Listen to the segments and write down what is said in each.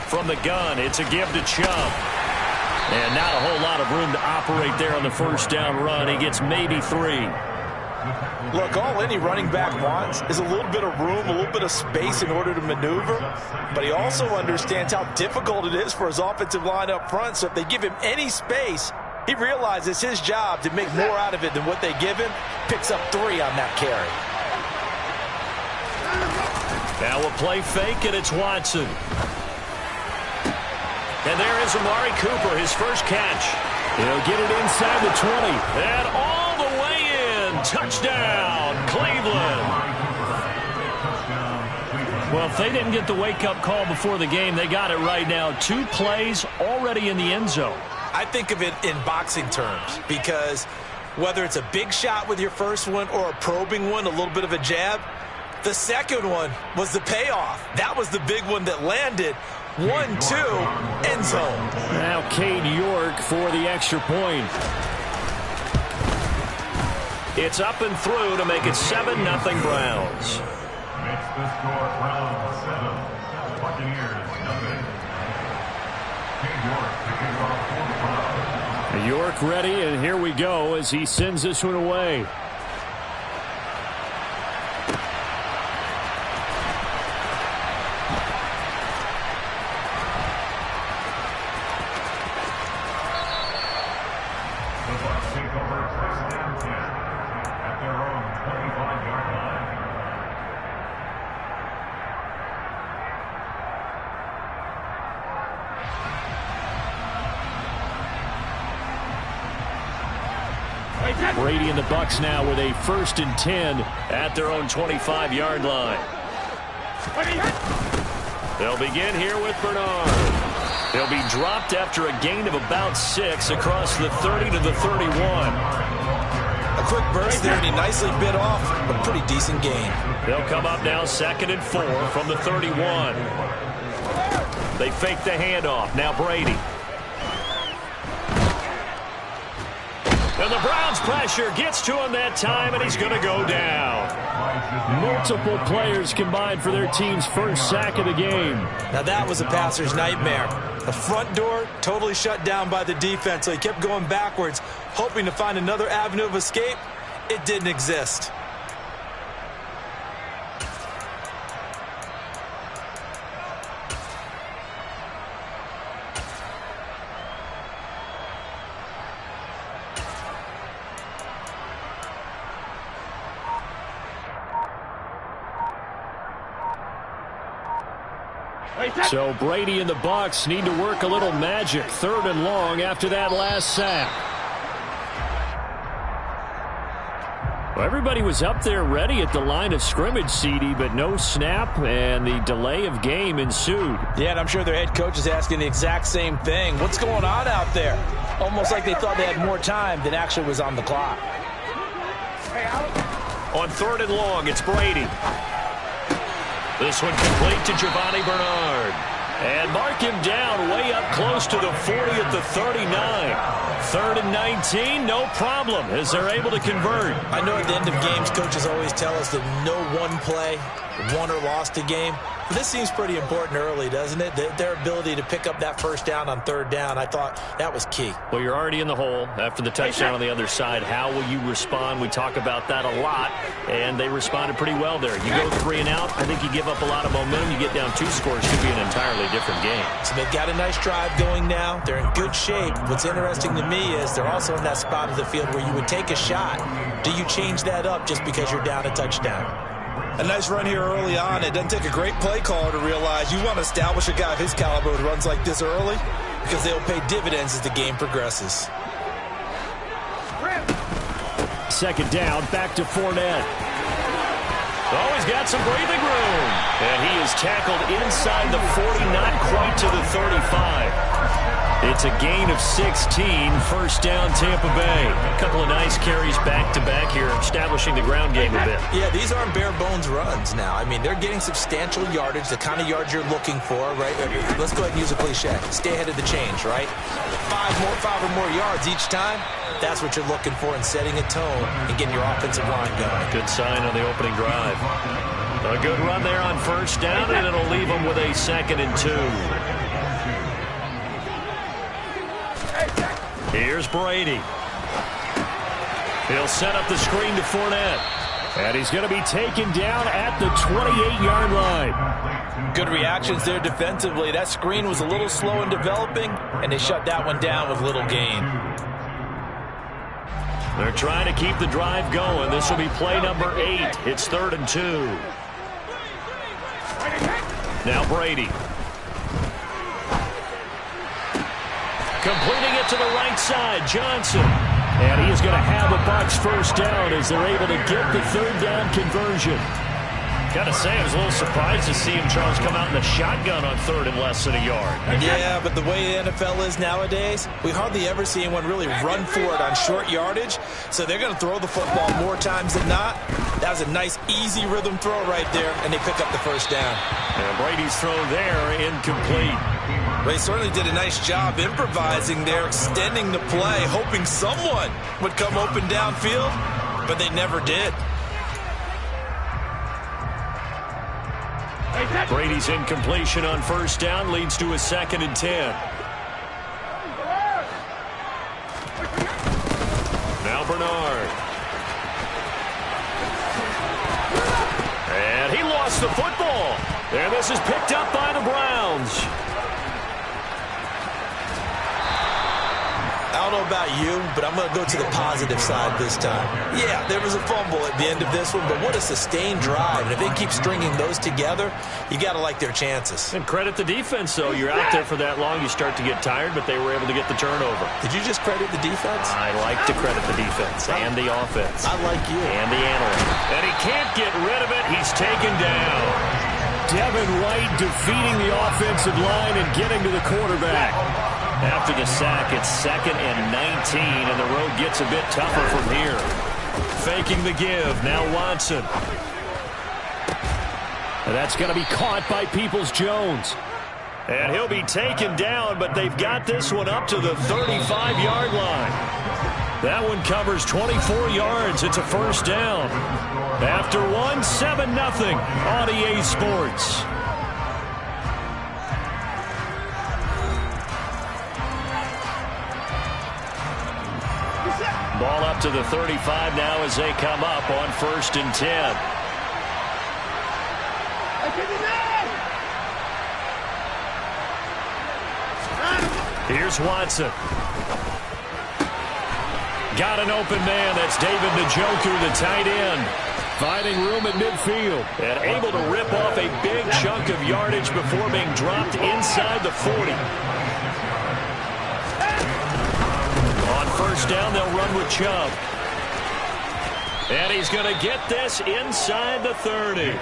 From the gun, it's a give to Chubb. And not a whole lot of room to operate there on the first down run. He gets maybe 3. Look, all any running back wants is a little bit of room, a little bit of space in order to maneuver. But he also understands how difficult it is for his offensive line up front. So if they give him any space, he realizes his job to make more out of it than what they give him. Picks up 3 on that carry. Now a play fake, and it's Watson. And there is Amari Cooper, his first catch. He'll get it inside the 20. And all the way in. Touchdown, Cleveland. Well, if they didn't get the wake-up call before the game, they got it right now. 2 plays already in the end zone. I think of it in boxing terms because whether it's a big shot with your first one or a probing one, a little bit of a jab, the second one was the payoff. That was the big one that landed. 1-2, end zone. Now Cade York for the extra point. It's up and through to make it 7-0 Browns. Makes the score Browns 7, Buccaneers nothing. Cade York picking off 45. York ready, and here we go as he sends this one away. Brady and the Bucs now with a 1st and 10 at their own 25-yard line. They'll begin here with Bernard. He'll be dropped after a gain of about 6 across the 30 to the 31. A quick burst there, and he nicely bit off a pretty decent gain. They'll come up now 2nd and 4 from the 31. They fake the handoff. Now Brady. And the Browns pressure gets to him that time, and he's going to go down. Multiple players combined for their team's first sack of the game. Now that was a passer's nightmare. The front door totally shut down by the defense, so he kept going backwards, hoping to find another avenue of escape. It didn't exist. So Brady and the Bucs need to work a little magic. 3rd and long after that last sack. Well, everybody was up there ready at the line of scrimmage, CD, but no snap, and the delay of game ensued. Yeah, and I'm sure their head coach is asking the exact same thing. What's going on out there? Almost like they thought they had more time than actually was on the clock. On 3rd and long, it's Brady. This one complete to Giovanni Bernard. And mark him down way up close to the 40 at the 39. 3rd and 19, no problem, as they're able to convert. I know at the end of games, coaches always tell us that no one play won or lost a game. But this seems pretty important early, doesn't it? Their ability to pick up that first down on 3rd down, I thought that was key. Well, you're already in the hole after the touchdown on the other side. How will you respond? We talk about that a lot, and they responded pretty well there. You go 3 and out, I think you give up a lot of momentum. You get down 2 scores, could be an entirely different game. So they've got a nice drive going now. They're in good shape. What's interesting to me is they're also in that spot of the field where you would take a shot. Do you change that up just because you're down a touchdown? A nice run here early on. It doesn't take a great play caller to realize you want to establish a guy of his caliber who runs like this early because they'll pay dividends as the game progresses. 2nd down, back to Fournette. Oh, he's got some breathing room. And he is tackled inside the 40, not quite to the 35. It's a gain of 16, 1st down Tampa Bay. A couple of nice carries back-to-back here, establishing the ground game a bit. Yeah, these aren't bare-bones runs now. I mean, they're getting substantial yardage, the kind of yards you're looking for, right? Let's go ahead and use a cliche. Stay ahead of the change, right? 5 or more yards each time. That's what you're looking for in setting a tone and getting your offensive line going. Good sign on the opening drive. A good run there on first down, and it'll leave them with a 2nd and 2. Here's Brady. He'll set up the screen to Fournette. And he's going to be taken down at the 28-yard line. Good reactions there defensively. That screen was a little slow in developing, and they shut that one down with little gain. They're trying to keep the drive going. This will be play number 8. It's 3rd and 2. Now Brady. Completing it to the right side, Johnson. And he is going to have a Bucs first down as they're able to get the 3rd down conversion. Got to say, I was a little surprised to see him, Charles, come out in the shotgun on 3rd and less than a yard. Yeah, but the way the NFL is nowadays, we hardly ever see anyone really run for it on short yardage. So they're going to throw the football more times than not. That was a nice, easy rhythm throw right there, and they pick up the first down. And Brady's throw there, incomplete. They certainly did a nice job improvising there, extending the play, hoping someone would come open downfield, but they never did. Brady's incompletion on first down leads to a 2nd and 10. Now Bernard. And he lost the football. And this is picked up by the Browns. I don't know about you, but I'm going to go to the positive side this time. Yeah, there was a fumble at the end of this one, but what a sustained drive. And if they keep stringing those together, you got to like their chances. And credit the defense, though. You're out there for that long, you start to get tired, but they were able to get the turnover. Did you just credit the defense? I like to credit the defense and the offense. I like you. And the analyst. And he can't get rid of it. He's taken down. Devin White defeating the offensive line and getting to the quarterback. After the sack, it's 2nd and 19, and the road gets a bit tougher from here. Faking the give, now Watson. And that's going to be caught by Peoples-Jones. And he'll be taken down, but they've got this one up to the 35-yard line. That one covers 24 yards. It's a first down. After one, 7-0 on EA Sports. Ball up to the 35 now as they come up on 1st and 10. Here's Watson. Got an open man. That's David Njoku, the tight end. Finding room at midfield. And able to rip off a big chunk of yardage before being dropped inside the 40. First down, they'll run with Chubb. And he's going to get this inside the 30.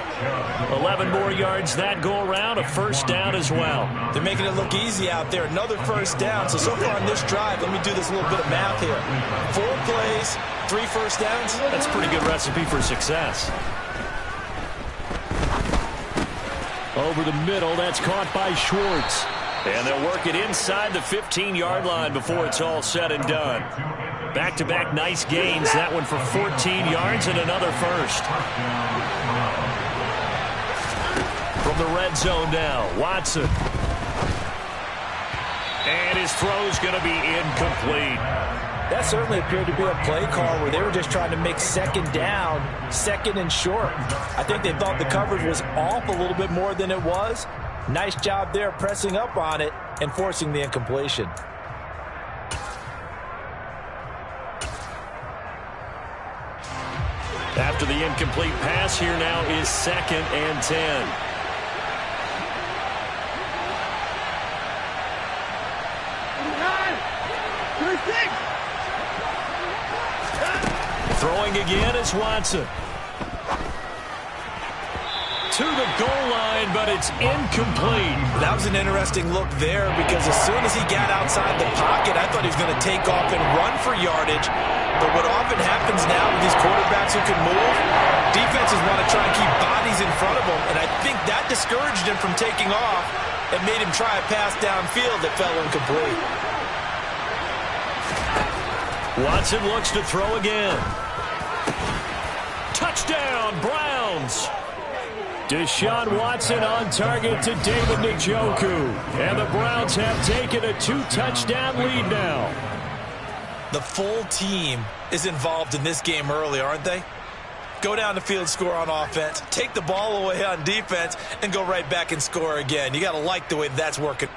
11 more yards that go around, a first down as well. They're making it look easy out there. Another first down. So far on this drive, let me do this little bit of math here. 4 plays, 3 first downs. That's a pretty good recipe for success. Over the middle, that's caught by Schwartz. And they'll work it inside the 15-yard line before it's all said and done. Back-to-back nice gains. That one for 14 yards and another first. From the red zone now, Watson. And his throw's going to be incomplete. That certainly appeared to be a play call where they were just trying to make 2nd down, 2nd and short. I think they thought the coverage was off a little bit more than it was. Nice job there pressing up on it and forcing the incompletion. After the incomplete pass, here now is 2nd and 10. Throwing again is Watson. To the goal line, but it's incomplete. That was an interesting look there because as soon as he got outside the pocket, I thought he was going to take off and run for yardage. But what often happens now with these quarterbacks who can move, defenses want to try and keep bodies in front of them, and I think that discouraged him from taking off and made him try a pass downfield that fell incomplete. Watson looks to throw again. Touchdown, Browns. Deshaun Watson on target to David Njoku. And the Browns have taken a 2-touchdown lead now. The full team is involved in this game early, aren't they? Go down the field, score on offense, take the ball away on defense, and go right back and score again. You got to like the way that's working.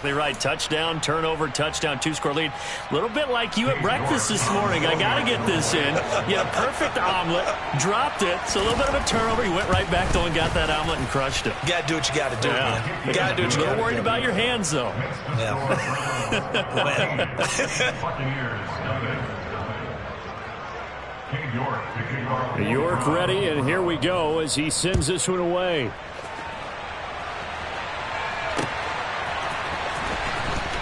Exactly right. Touchdown, turnover, touchdown, 2-score lead. A little bit like you at breakfast this morning. I got to get this in. You had a perfect omelet, dropped it, so a little bit of a turnover. You went right back, though, and got that omelet and crushed it. You got to do what you got to do, man. You got to do what you got to do. A little worried about your hands, though. Yeah. York ready, and here we go as he sends this one away.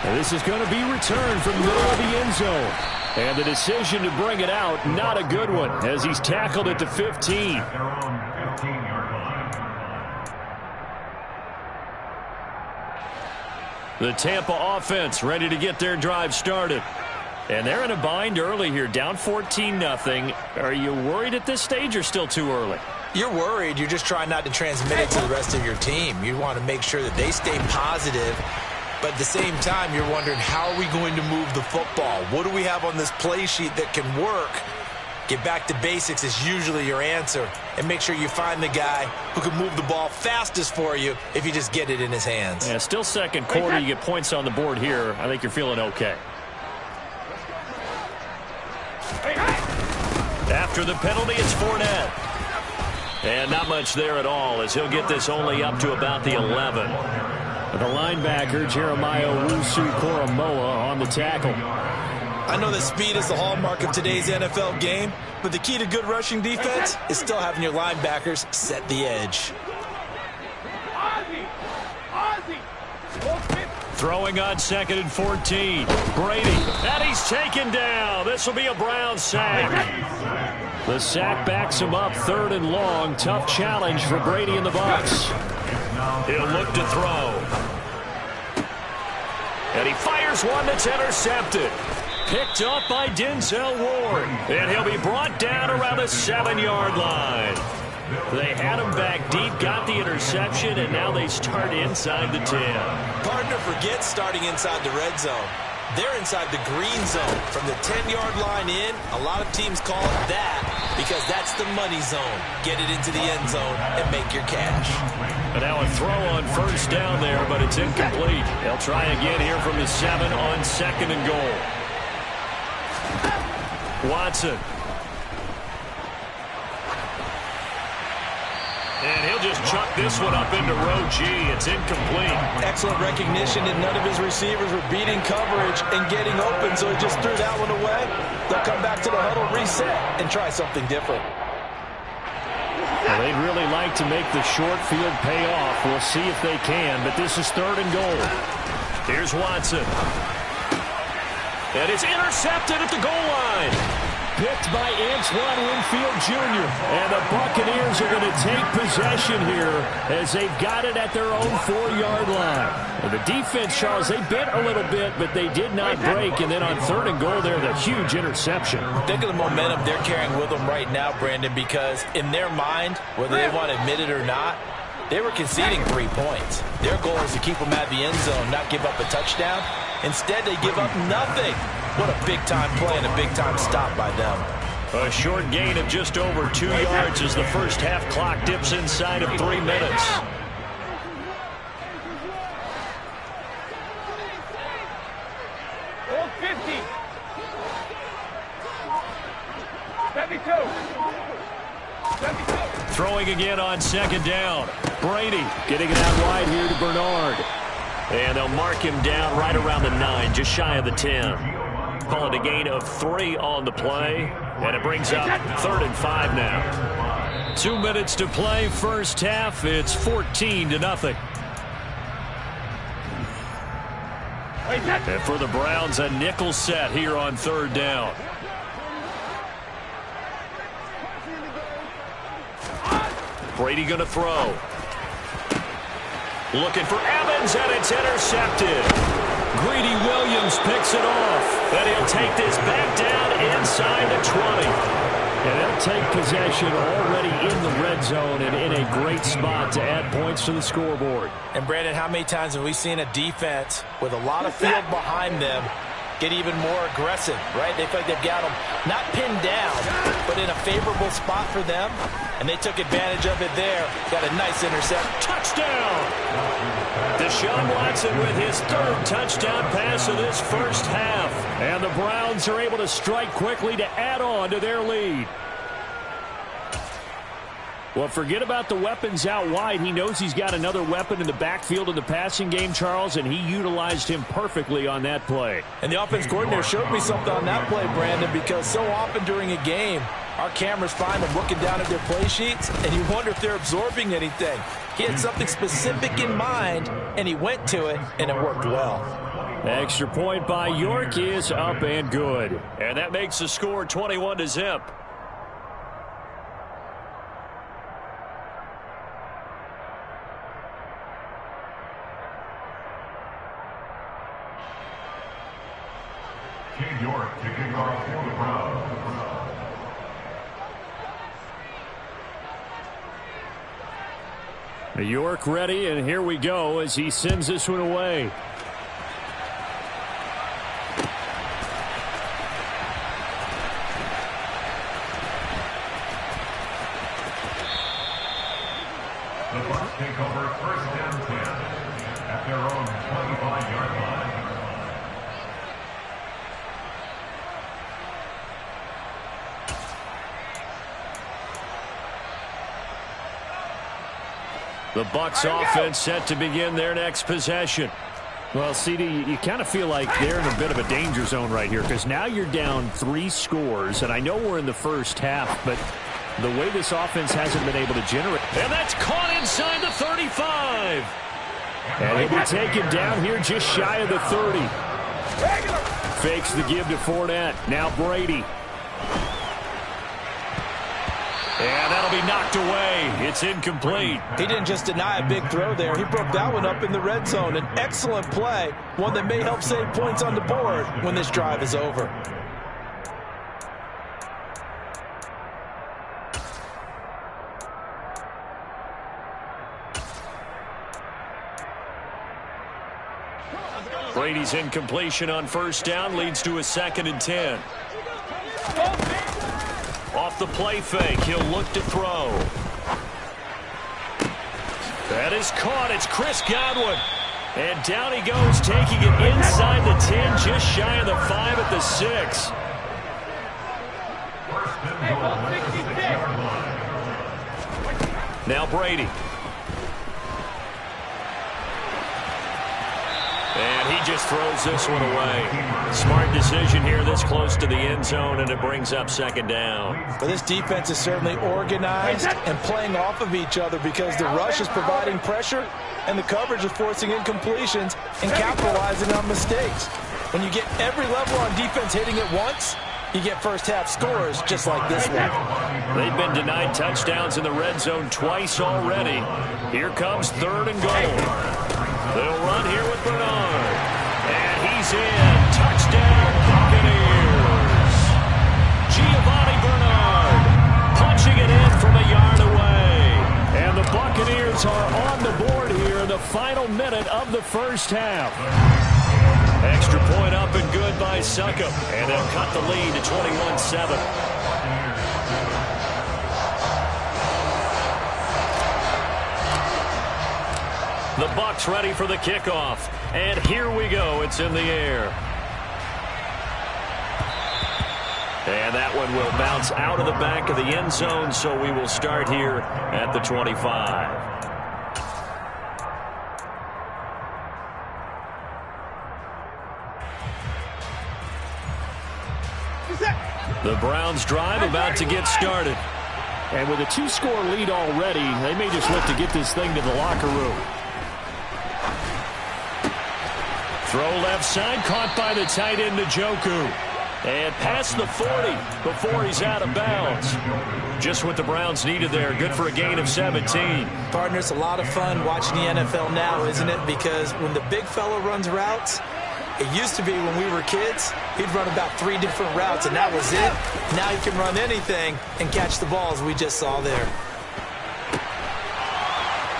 And this is going to be returned from the middle of the end zone. And the decision to bring it out, not a good one, as he's tackled at the 15. The Tampa offense ready to get their drive started. And they're in a bind early here, down 14-0. Are you worried at this stage or still too early? You're worried. You're just trying not to transmit it to the rest of your team. You want to make sure that they stay positive. But at the same time, you're wondering, how are we going to move the football? What do we have on this play sheet that can work? Get back to basics is usually your answer. And make sure you find the guy who can move the ball fastest for you if you just get it in his hands. Yeah, still second quarter. You get points on the board here. I think you're feeling okay. After the penalty, it's Fournette. And not much there at all, as he'll get this only up to about the 11. The linebacker, Jeremiah Owusu-Koramoah, on the tackle. I know that speed is the hallmark of today's NFL game, but the key to good rushing defense is still having your linebackers set the edge. Throwing on 2nd and 14. Brady, and he's taken down. This will be a Browns sack. The sack backs him up, 3rd and long. Tough challenge for Brady in the box. He'll look to throw. And he fires one that's intercepted. Picked up by Denzel Ward. And he'll be brought down around the 7-yard line. They had him back deep, got the interception, and now they start inside the 10. Partner forgets starting inside the red zone. They're inside the green zone. From the 10-yard line in, a lot of teams call it that because that's the money zone. Get it into the end zone and make your cash. And now a throw on 1st down there, but it's incomplete. They'll try again here from the 7 on 2nd and goal. Watson. And he'll just chuck this one up into row G. It's incomplete. Excellent recognition that none of his receivers were beating coverage and getting open, so he just threw that one away. They'll come back to the huddle, reset, and try something different. Well, they'd really like to make the short field pay off. We'll see if they can, but this is 3rd and goal. Here's Watson. And it's intercepted at the goal line. Picked by Antoine Winfield Jr. And the Buccaneers are going to take possession here as they've got it at their own 4-yard line. And the defense, Charles, they bit a little bit, but they did not break. And then on 3rd and goal there, the huge interception. Think of the momentum they're carrying with them right now, Brandon, because in their mind, whether they want to admit it or not, they were conceding 3 points. Their goal is to keep them at the end zone, not give up a touchdown. Instead, they give up nothing. What a big-time play and a big-time stop by them. A short gain of just over 2 yards as the first half clock dips inside of 3 minutes. All 50. 72. Throwing again on second down. Brady getting it out wide here to Bernard. And they'll mark him down right around the 9, just shy of the 10. Call it a gain of 3 on the play. And it brings up 3rd and 5 now. 2 minutes to play, first half. It's 14-0. And for the Browns, a nickel set here on 3rd down. Brady going to throw. Looking for Evans, and it's intercepted. Greedy Williams picks it off, and he'll take this back down inside the 20. And they'll take possession already in the red zone and in a great spot to add points to the scoreboard. And, Brandon, how many times have we seen a defense with a lot of field behind them get even more aggressive, right? They feel like they've got them not pinned down, but in a favorable spot for them, and they took advantage of it there. Got a nice intercept. Touchdown! Deshaun Watson with his 3rd touchdown pass of this first half. And the Browns are able to strike quickly to add on to their lead. Well, forget about the weapons out wide. He knows he's got another weapon in the backfield in the passing game, Charles, and he utilized him perfectly on that play. And the offense coordinator showed me something on that play, Brandon, because so often during a game, our cameras find them looking down at their play sheets, and you wonder if they're absorbing anything. He had something specific in mind, and he went to it, and it worked well. Extra point by York is up and good. And that makes the score 21-0. Cade York kicking off for the Browns. York ready, and here we go as he sends this one away. The Bucs take over 1st and 10 at their own 25-yard line. The Bucs offense set to begin their next possession. Well, CD, you kind of feel like they're in a bit of a danger zone right here because now you're down 3 scores, and I know we're in the first half, but the way this offense hasn't been able to generate. And that's caught inside the 35. And he'll be taken down here just shy of the 30. Fakes the give to Fournette. Now Brady. And that'll be knocked away. It's incomplete. He didn't just deny a big throw there. He broke that one up in the red zone. An excellent play, one that may help save points on the board when this drive is over. Brady's incompletion on 1st down leads to a 2nd and 10. Off the play fake, he'll look to throw. That is caught. It's Chris Godwin. And down he goes, taking it inside the 10, just shy of the 5 at the 6. Now Brady. And he just throws this one away. Smart decision here this close to the end zone, and it brings up 2nd down. But this defense is certainly organized and playing off of each other because the rush is providing pressure and the coverage is forcing incompletions and capitalizing on mistakes. When you get every level on defense hitting it once, you get first half scores just like this one. They've been denied touchdowns in the red zone twice already. Here comes 3rd and goal. They'll run here with Bernard. And he's in. Touchdown, Buccaneers. Giovanni Bernard punching it in from a yard away. And the Buccaneers are on the board here in the final minute of the first half. Extra point up and good by Succop. And they'll cut the lead to 21-7. The Bucs ready for the kickoff. And here we go. It's in the air. And that one will bounce out of the back of the end zone, so we will start here at the 25. The Browns drive about to get started. And with a 2-score lead already, they may just look to get this thing to the locker room. Throw left side, caught by the tight end Njoku. And past the 40 before he's out of bounds. Just what the Browns needed there. Good for a gain of 17. Partner, it's a lot of fun watching the NFL now, isn't it? Because when the big fella runs routes, it used to be when we were kids, he'd run about 3 different routes, and that was it. Now he can run anything and catch the balls we just saw there.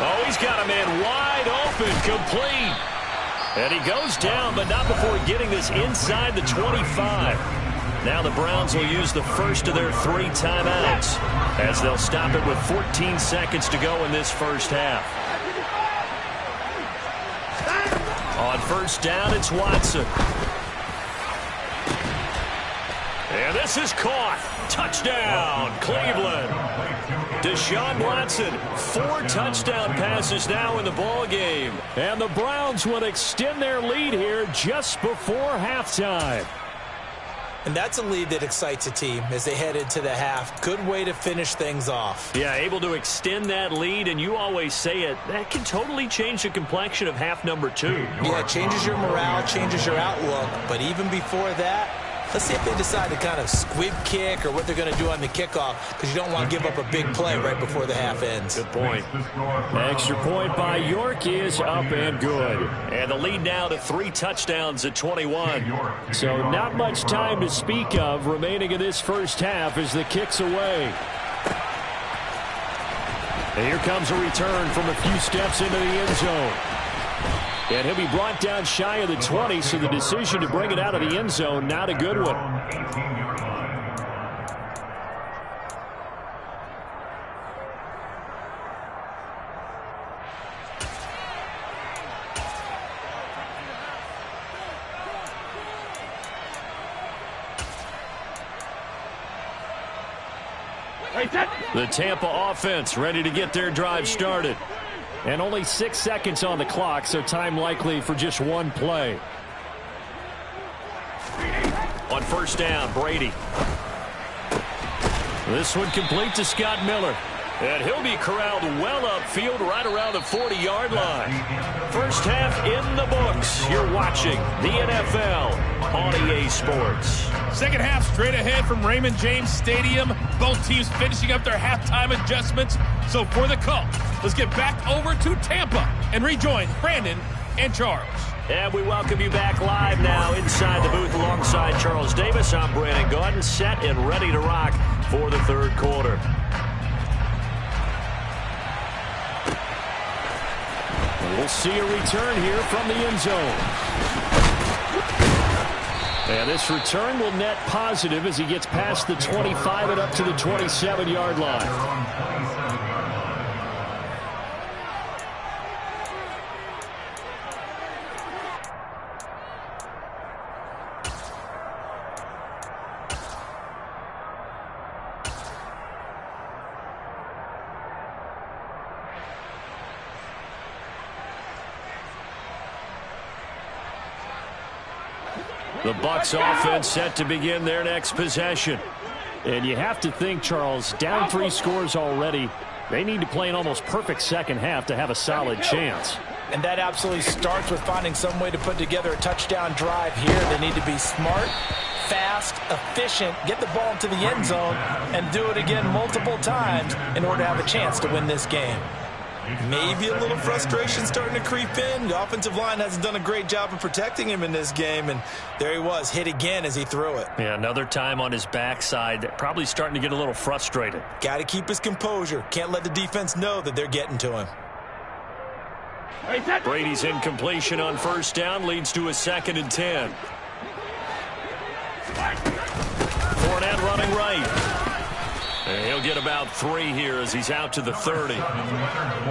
Oh, he's got a man wide open, complete. And he goes down, but not before getting this inside the 25. Now the Browns will use the first of their 3 timeouts as they'll stop it with 14 seconds to go in this first half. On first down, it's Watson. And this is caught. Touchdown, Cleveland. Deshaun Watson, 4 touchdown passes now in the ball game. And the Browns will extend their lead here just before halftime. And that's a lead that excites a team as they head into the half. Good way to finish things off. Yeah, able to extend that lead, and you always say it, that can totally change the complexion of half number 2. Yeah, it changes your morale, changes your outlook. But even before that, let's see if they decide to kind of squib kick or what they're going to do on the kickoff, because you don't want to give up a big play right before the half ends. Good point. Extra point by York is up and good. And the lead now to 3 touchdowns at 21. So not much time to speak of remaining in this first half as the kick's away. And here comes a return from a few steps into the end zone. And he'll be brought down shy of the 20, so the decision to bring it out of the end zone, not a good one. The Tampa offense ready to get their drive started. And only 6 seconds on the clock, so time likely for just 1 play. On first down, Brady. This one complete to Scott Miller. And he'll be corralled well upfield right around the 40-yard line. First half in the books. You're watching the NFL on EA Sports. Second half straight ahead from Raymond James Stadium. Both teams finishing up their halftime adjustments. So for the call, let's get back over to Tampa and rejoin Brandon and Charles. And we welcome you back live now inside the booth alongside Charles Davis. I'm Brandon Gaudin, set and ready to rock for the third quarter. We'll see a return here from the end zone. And this return will net positive as he gets past the 25 and up to the 27-yard line. The Bucs offense set to begin their next possession. And you have to think, Charles, down 3 scores already. They need to play an almost perfect second half to have a solid chance. And that absolutely starts with finding some way to put together a touchdown drive here. They need to be smart, fast, efficient, get the ball into the end zone, and do it again multiple times in order to have a chance to win this game. Maybe a little frustration starting to creep in. The offensive line hasn't done a great job of protecting him in this game, and there he was, hit again as he threw it. Yeah, another time on his backside, probably starting to get a little frustrated. Got to keep his composure. Can't let the defense know that they're getting to him. Brady's incompletion on first down leads to a 2nd and 10. Fournette running right. And he'll get about 3 here as he's out to the 30.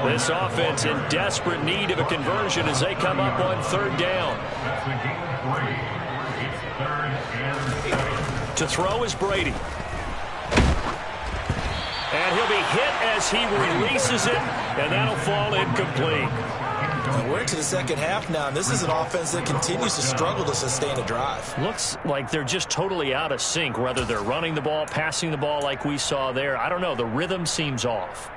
This offense in desperate need of a conversion as they come up on 3rd down. To throw is Brady. And he'll be hit as he releases it, and that'll fall incomplete. We're into the second half now, and this is an offense that continues to struggle to sustain a drive. Looks like they're just totally out of sync, whether they're running the ball, passing the ball like we saw there. I don't know. The rhythm seems off.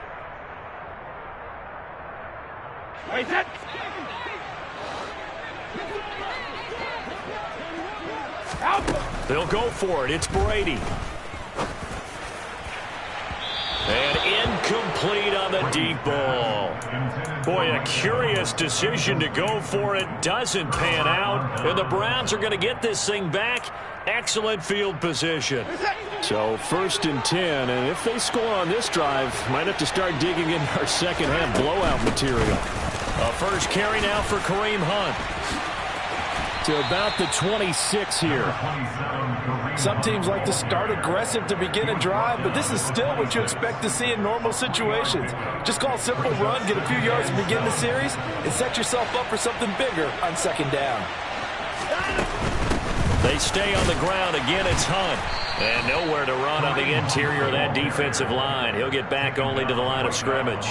They'll go for it. It's Brady. And incomplete on the deep ball. Boy, a curious decision to go for it. Doesn't pan out. And the Browns are going to get this thing back. Excellent field position. So 1st and 10. And if they score on this drive, might have to start digging in our second half blowout material. A first carry now for Kareem Hunt. To about the 26 here. Some teams like to start aggressive to begin a drive, but this is still what you expect to see in normal situations. Just call a simple run, get a few yards to begin the series, and set yourself up for something bigger on second down. They stay on the ground. Again, it's Hunt. And nowhere to run on the interior of that defensive line. He'll get back only to the line of scrimmage.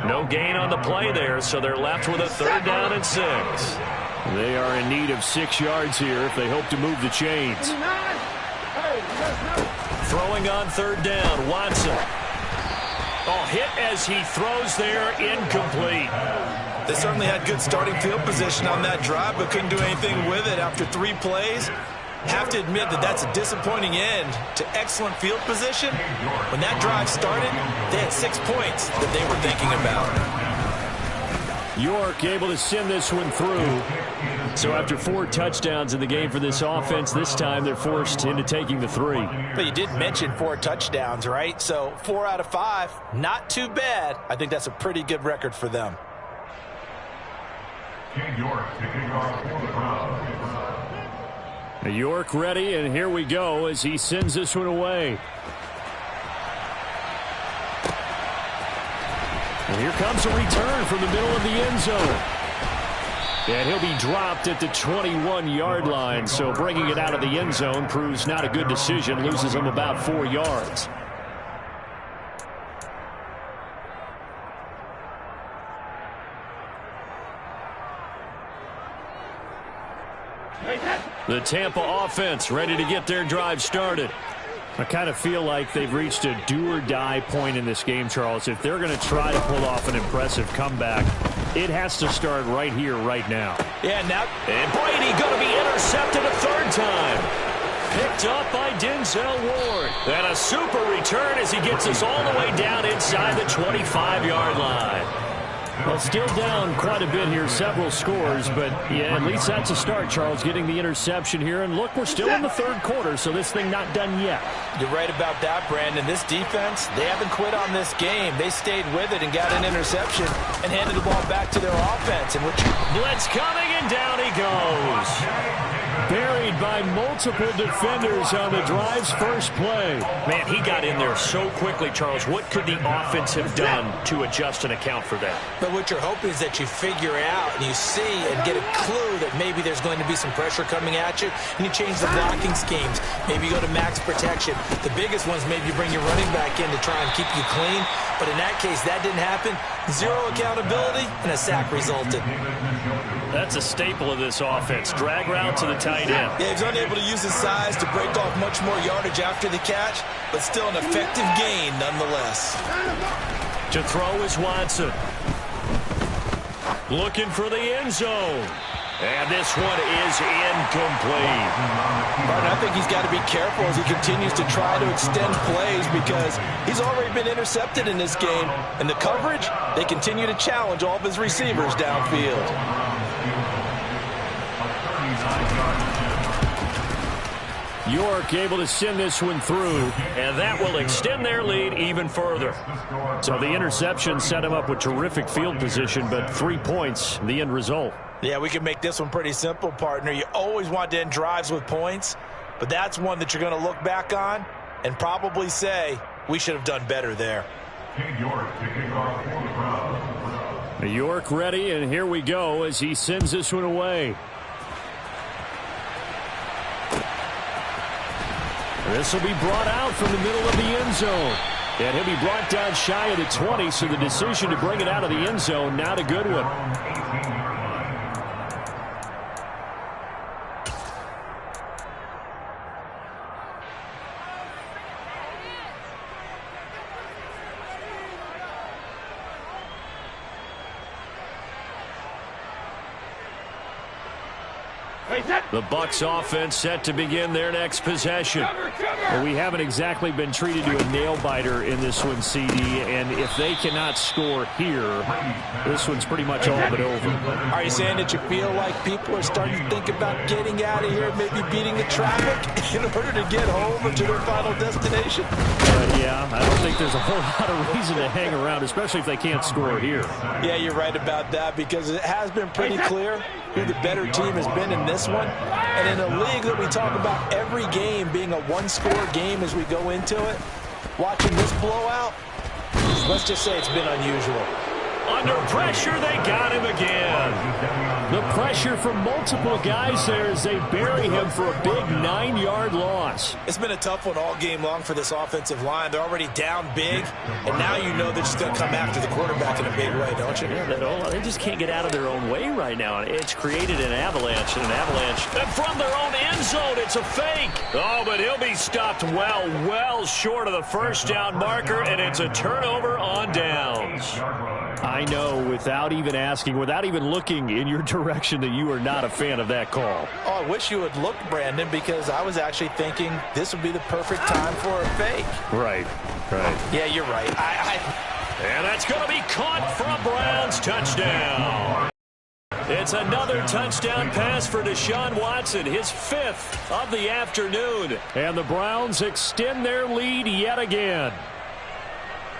No gain on the play there, so they're left with a 3rd down and 6. They are in need of 6 yards here if they hope to move the chains. Throwing on 3rd down, Watson. Oh, hit as he throws there, incomplete. They certainly had good starting field position on that drive, but couldn't do anything with it after 3 plays. Have to admit that that's a disappointing end to excellent field position. When that drive started, they had 6 points that they were thinking about. York able to send this one through. So after 4 touchdowns in the game for this offense, this time they're forced into taking the 3. But you did mention 4 touchdowns, right? So 4 out of 5, not too bad. I think that's a pretty good record for them. York ready, and here we go as he sends this one away. And here comes a return from the middle of the end zone. And he'll be dropped at the 21-yard line, so bringing it out of the end zone proves not a good decision, loses him about 4 yards. The Tampa offense ready to get their drive started. I kind of feel like they've reached a do-or-die point in this game, Charles. If they're going to try to pull off an impressive comeback, it has to start right here, right now. Yeah, now. And Brady going to be intercepted a 3rd time. Picked up by Denzel Ward. And a super return as he gets us all the way down inside the 25-yard line. Well, still down quite a bit here, several scores, but yeah, at least that's a start, Charles, getting the interception here. And look, we're still in the 3rd quarter, so this thing not done yet. You're right about that, Brandon. This defense, they haven't quit on this game. They stayed with it and got an interception and handed the ball back to their offense. And blitz coming, and down he goes. Buried by multiple defenders on the drive's first play. Man, he got in there so quickly, Charles. What could the offense have done to adjust and account for that? But what you're hoping is that you figure out and you see and get a clue that maybe there's going to be some pressure coming at you, and you change the blocking schemes. Maybe you go to max protection. The biggest ones, maybe you bring your running back in to try and keep you clean. But in that case, that didn't happen. 0 accountability, and a sack resulted. That's a staple of this offense. Drag route to the tight end. Yeah, he's unable to use his size to break off much more yardage after the catch, but still an effective gain nonetheless. To throw is Watson. Looking for the end zone. And this one is incomplete. Martin, I think he's got to be careful as he continues to try to extend plays because he's already been intercepted in this game. And the coverage, they continue to challenge all of his receivers downfield. York able to send this one through, and that will extend their lead even further. So the interception set him up with terrific field position, but 3 points, the end result. Yeah, we can make this one pretty simple, partner. You always want to end drives with points, but that's one that you're going to look back on and probably say, we should have done better there. York ready, and here we go as he sends this one away. This will be brought out from the middle of the end zone. And he'll be brought down shy of the 20, so the decision to bring it out of the end zone, not a good one. The Bucs offense set to begin their next possession. Well, we haven't exactly been treated to a nail-biter in this one, CD, and if they cannot score here, this one's pretty much all but over. Are you saying that you feel like people are starting to think about getting out of here, maybe beating the traffic in order to get home or to their final destination? Yeah, I don't think there's a whole lot of reason to hang around, especially if they can't score here. Yeah, you're right about that, because it has been pretty clear who the better team has been in this one. And in a league that we talk about every game being a one-score game as we go into it, watching this blowout, let's just say it's been unusual. Under pressure, they got him again. The pressure from multiple guys there as they bury him for a big 9-yard loss. It's been a tough one all game long for this offensive line. They're already down big, and now you know they're just going to come after the quarterback in a big way, don't you? Yeah, they just can't get out of their own way right now. It's created an avalanche. And from their own end zone, it's a fake. Oh, but he'll be stopped well short of the first down marker, and it's a turnover on downs. I know, without even asking, without even looking in your direction, that you are not a fan of that call. Oh, I wish you had looked, Brandon, because I was actually thinking this would be the perfect time for a fake. Right. Yeah, you're right. And that's going to be caught for a Browns touchdown. It's another touchdown pass for Deshaun Watson, his 5th of the afternoon. And the Browns extend their lead yet again.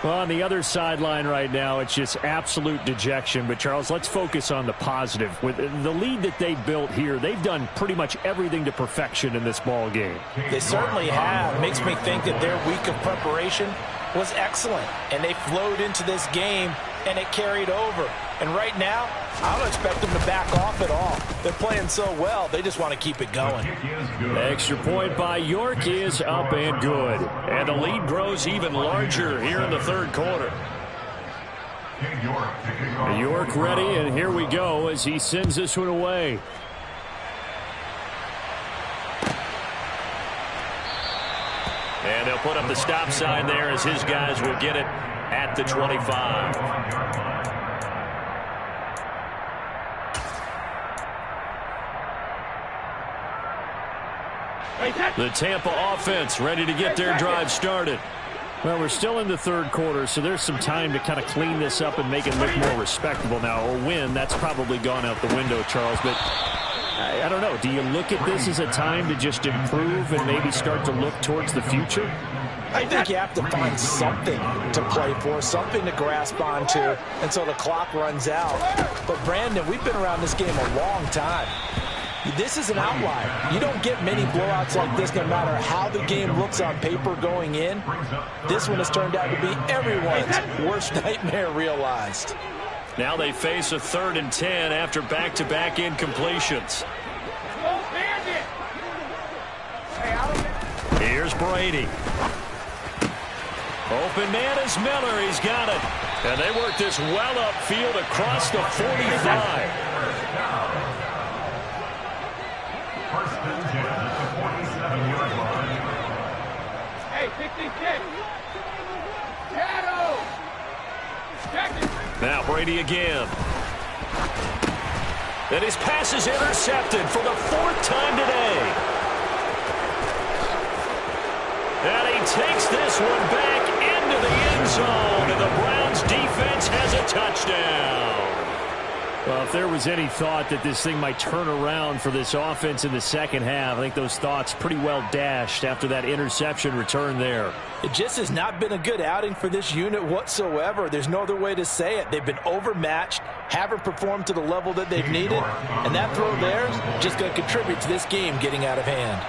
Well, on the other sideline right now, it's just absolute dejection. But, Charles, let's focus on the positive. With the lead that they built here, they've done pretty much everything to perfection in this ball game. They certainly have. Makes me think that their week of preparation was excellent. And they flowed into this game, and it carried over. And right now, I don't expect them to back off at all. They're playing so well, they just want to keep it going. Extra point by York is up and good. And the lead grows even larger here in the third quarter. York ready, and here we go as he sends this one away. And they'll put up the stop sign there as his guys will get it at the 25. The Tampa offense ready to get their drive started. Well, we're still in the third quarter, so there's some time to kind of clean this up and make it look more respectable now. Or win, that's probably gone out the window, Charles. But I don't know. Do you look at this as a time to just improve and maybe start to look towards the future? I think you have to find something to play for, something to grasp onto until the clock runs out. But, Brandon, we've been around this game a long time. This is an outlier. You don't get many blowouts like this no matter how the game looks on paper going in. This one has turned out to be everyone's worst nightmare realized. Now they face a 3rd and 10 after back-to-back incompletions. Here's Brady. Open man is Miller. He's got it. And they work this well upfield across the 45. Now Brady again. And his pass is intercepted for the 4th time today. And he takes this one back into the end zone. And the Browns defense has a touchdown. Well, if there was any thought that this thing might turn around for this offense in the second half, I think those thoughts pretty well dashed after that interception return there. It just has not been a good outing for this unit whatsoever. There's no other way to say it. They've been overmatched, haven't performed to the level that they've needed, and that throw there is just going to contribute to this game getting out of hand.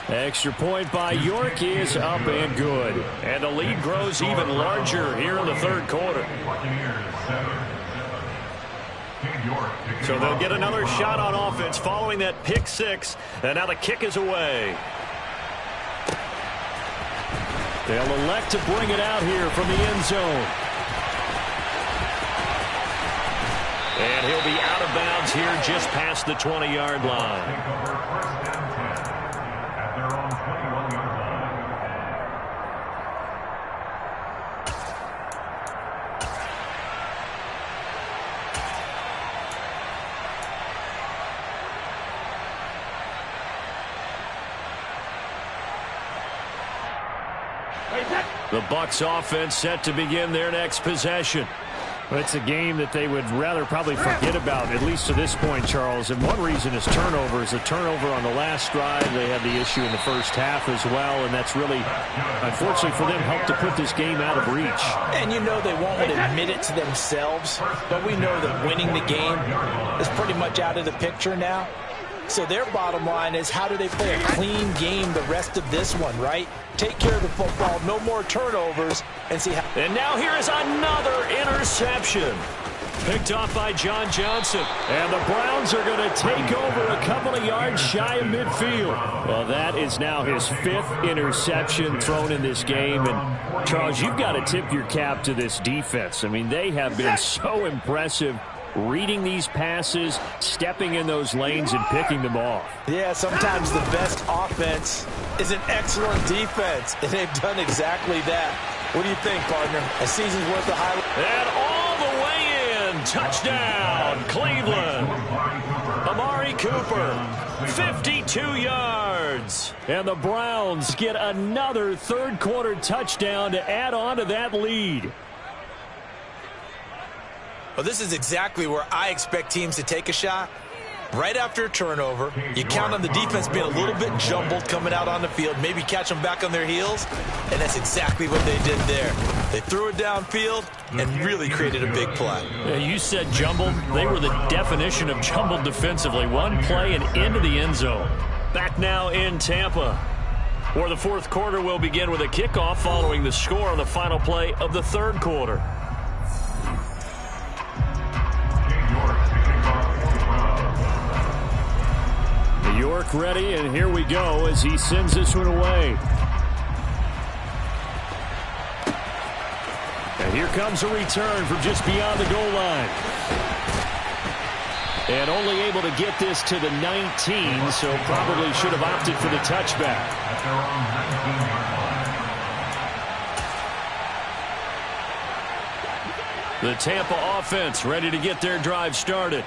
Extra point by York is up and good. And the lead grows even larger here in the third quarter. So they'll get another shot on offense following that pick six. And now the kick is away. They'll elect to bring it out here from the end zone. And he'll be out of bounds here just past the 20-yard line. The Bucs offense set to begin their next possession. Well, it's a game that they would rather probably forget about, at least to this point, Charles. And one reason is turnovers. A turnover on the last drive. They had the issue in the first half as well, and that's really, unfortunately for them, helped to put this game out of reach. And you know they won't admit it to themselves, but we know that winning the game is pretty much out of the picture now. So their bottom line is, how do they play a clean game the rest of this one, right? Take care of the football, no more turnovers, and see how. And now here is another interception. Picked off by John Johnson. And the Browns are going to take over a couple of yards shy of midfield. Well, that is now his fifth interception thrown in this game. And, Charles, you've got to tip your cap to this defense. I mean, they have been so impressive reading these passes, stepping in those lanes, and picking them off. Yeah, sometimes the best offense is an excellent defense, and they've done exactly that. What do you think, partner? A season's worth of highlights. And all the way in. Touchdown, Cleveland. Amari Cooper, 52 yards. And the Browns get another third-quarter touchdown to add on to that lead. Well, this is exactly where I expect teams to take a shot. Right after a turnover, you count on the defense being a little bit jumbled coming out on the field, maybe catch them back on their heels, and that's exactly what they did there. They threw it downfield and really created a big play. Yeah, you said jumbled. They were the definition of jumbled defensively. One play and into the end zone. Back now in Tampa, where the fourth quarter will begin with a kickoff following the score on the final play of the third quarter. York ready, and here we go as he sends this one away. And here comes a return from just beyond the goal line. And only able to get this to the 19, so probably should have opted for the touchback. The Tampa offense ready to get their drive started.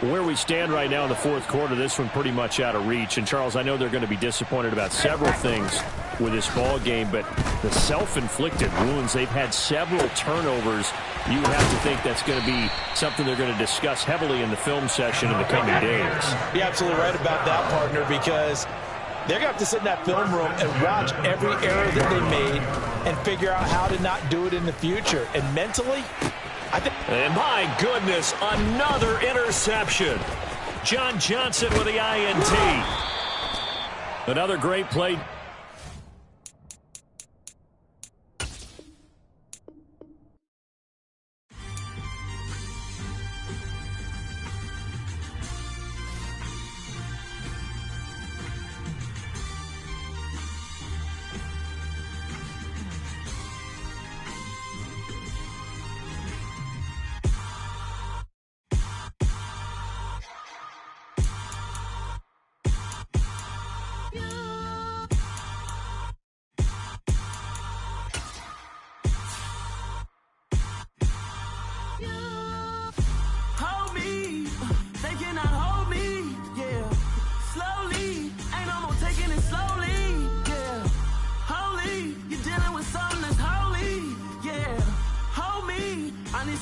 Where we stand right now in the fourth quarter, this one pretty much out of reach. And, Charles, I know they're going to be disappointed about several things with this ball game, but the self-inflicted wounds, they've had several turnovers. You have to think that's going to be something they're going to discuss heavily in the film session in the coming days. You're absolutely right about that, partner, because they're going to have to sit in that film room and watch every error that they made and figure out how to not do it in the future. And mentally, and my goodness, another interception. John Johnson with the INT. Another great play.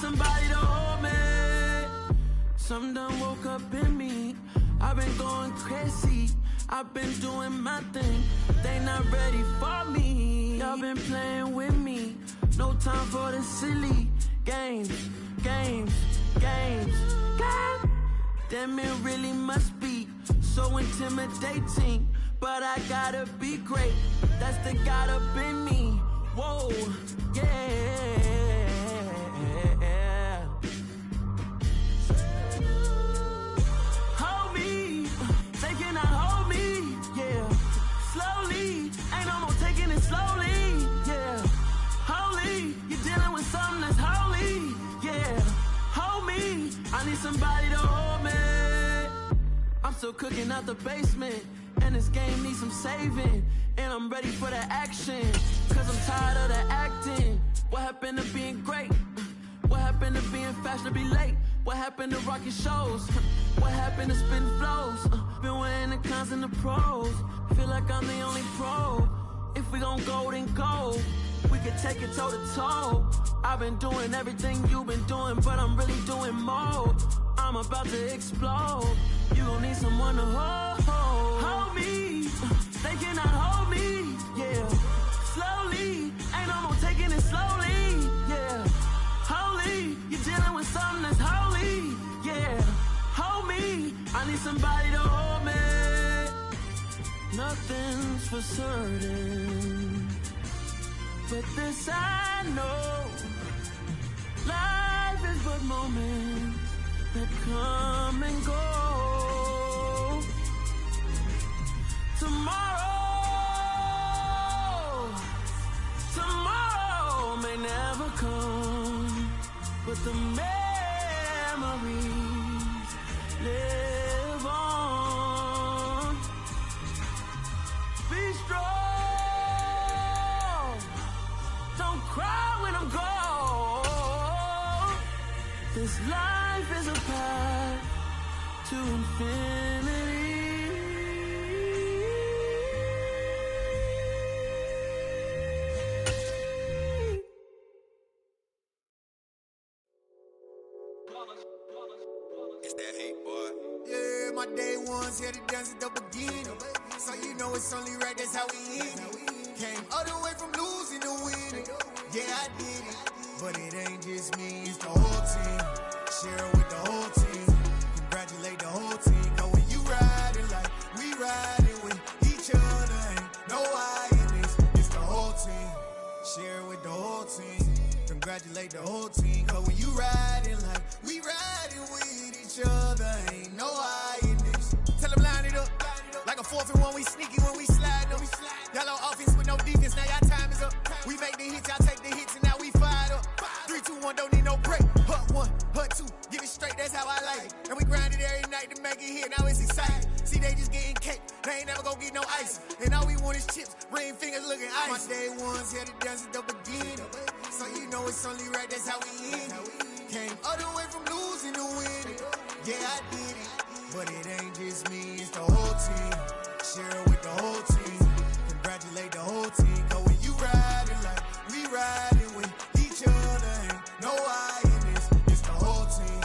Somebody to hold me. Something done woke up in me. I've been going crazy. I've been doing my thing. They not ready for me. Y'all been playing with me. No time for the silly games. God damn, it really must be so intimidating. But I gotta be great. That's the God up in me. Whoa, yeah. somebody to hold me. I'm still cooking out the basement, and this game needs some saving. And I'm ready for the action, cause I'm tired of the acting. What happened to being great? What happened to being fashionably late? What happened to rocking shows? What happened to spitting flows? Been weighing the cons and the pros. Feel like I'm the only pro. If we gon' go, then go. We can take it toe to toe. I've been doing everything you've been doing, but I'm really doing more. I'm about to explode. You gon' need someone to hold me. They cannot hold me, yeah. Slowly, ain't no more taking it slowly, yeah. Holy, you're dealing with something that's holy, yeah. Hold me, I need somebody to hold me. Nothing's for certain, but this I know. Life is but moments that come and go. Tomorrow may never come, but the memories live on. Be strong, don't cry when I'm gone. This life is a path to infinity. It's that hate, boy. Yeah, my day ones here to dance at the beginning. So you know it's only right, that's how we end it. Came all the way from losing to winning. Yeah, I did it. But it ain't just me, it's the whole team. Share with the whole team. Congratulate the whole team. Cause when you riding like we riding with each other, ain't no I in this. It's the whole team. Share with the whole team. Congratulate the whole team. Cause when you riding like we riding with each other, ain't no I in this. Tell them line it up. Like a 4th and 1, we sneaky when we slide them. Y'all on offense with no defense, now y'all time is up. We make the hits, y'all take the hits, and now we fired up. 3, 2, 1, don't need no break. Hut 1, hut 2, get it straight, that's how I like it. And we grind it every night to make it hit, now it's exciting. See, they just getting cake, they ain't never gonna get no ice. And all we want is chips, ring fingers looking ice. My day ones here to dance at the beginning. So you know it's only right, that's how we end it. Came all the way from losing to winning. Yeah, I did it. But it ain't just me, it's the whole team. Share with the whole team. Congratulate the whole team. Cause when you riding like we riding with each other, ain't no I in this. It's the whole team.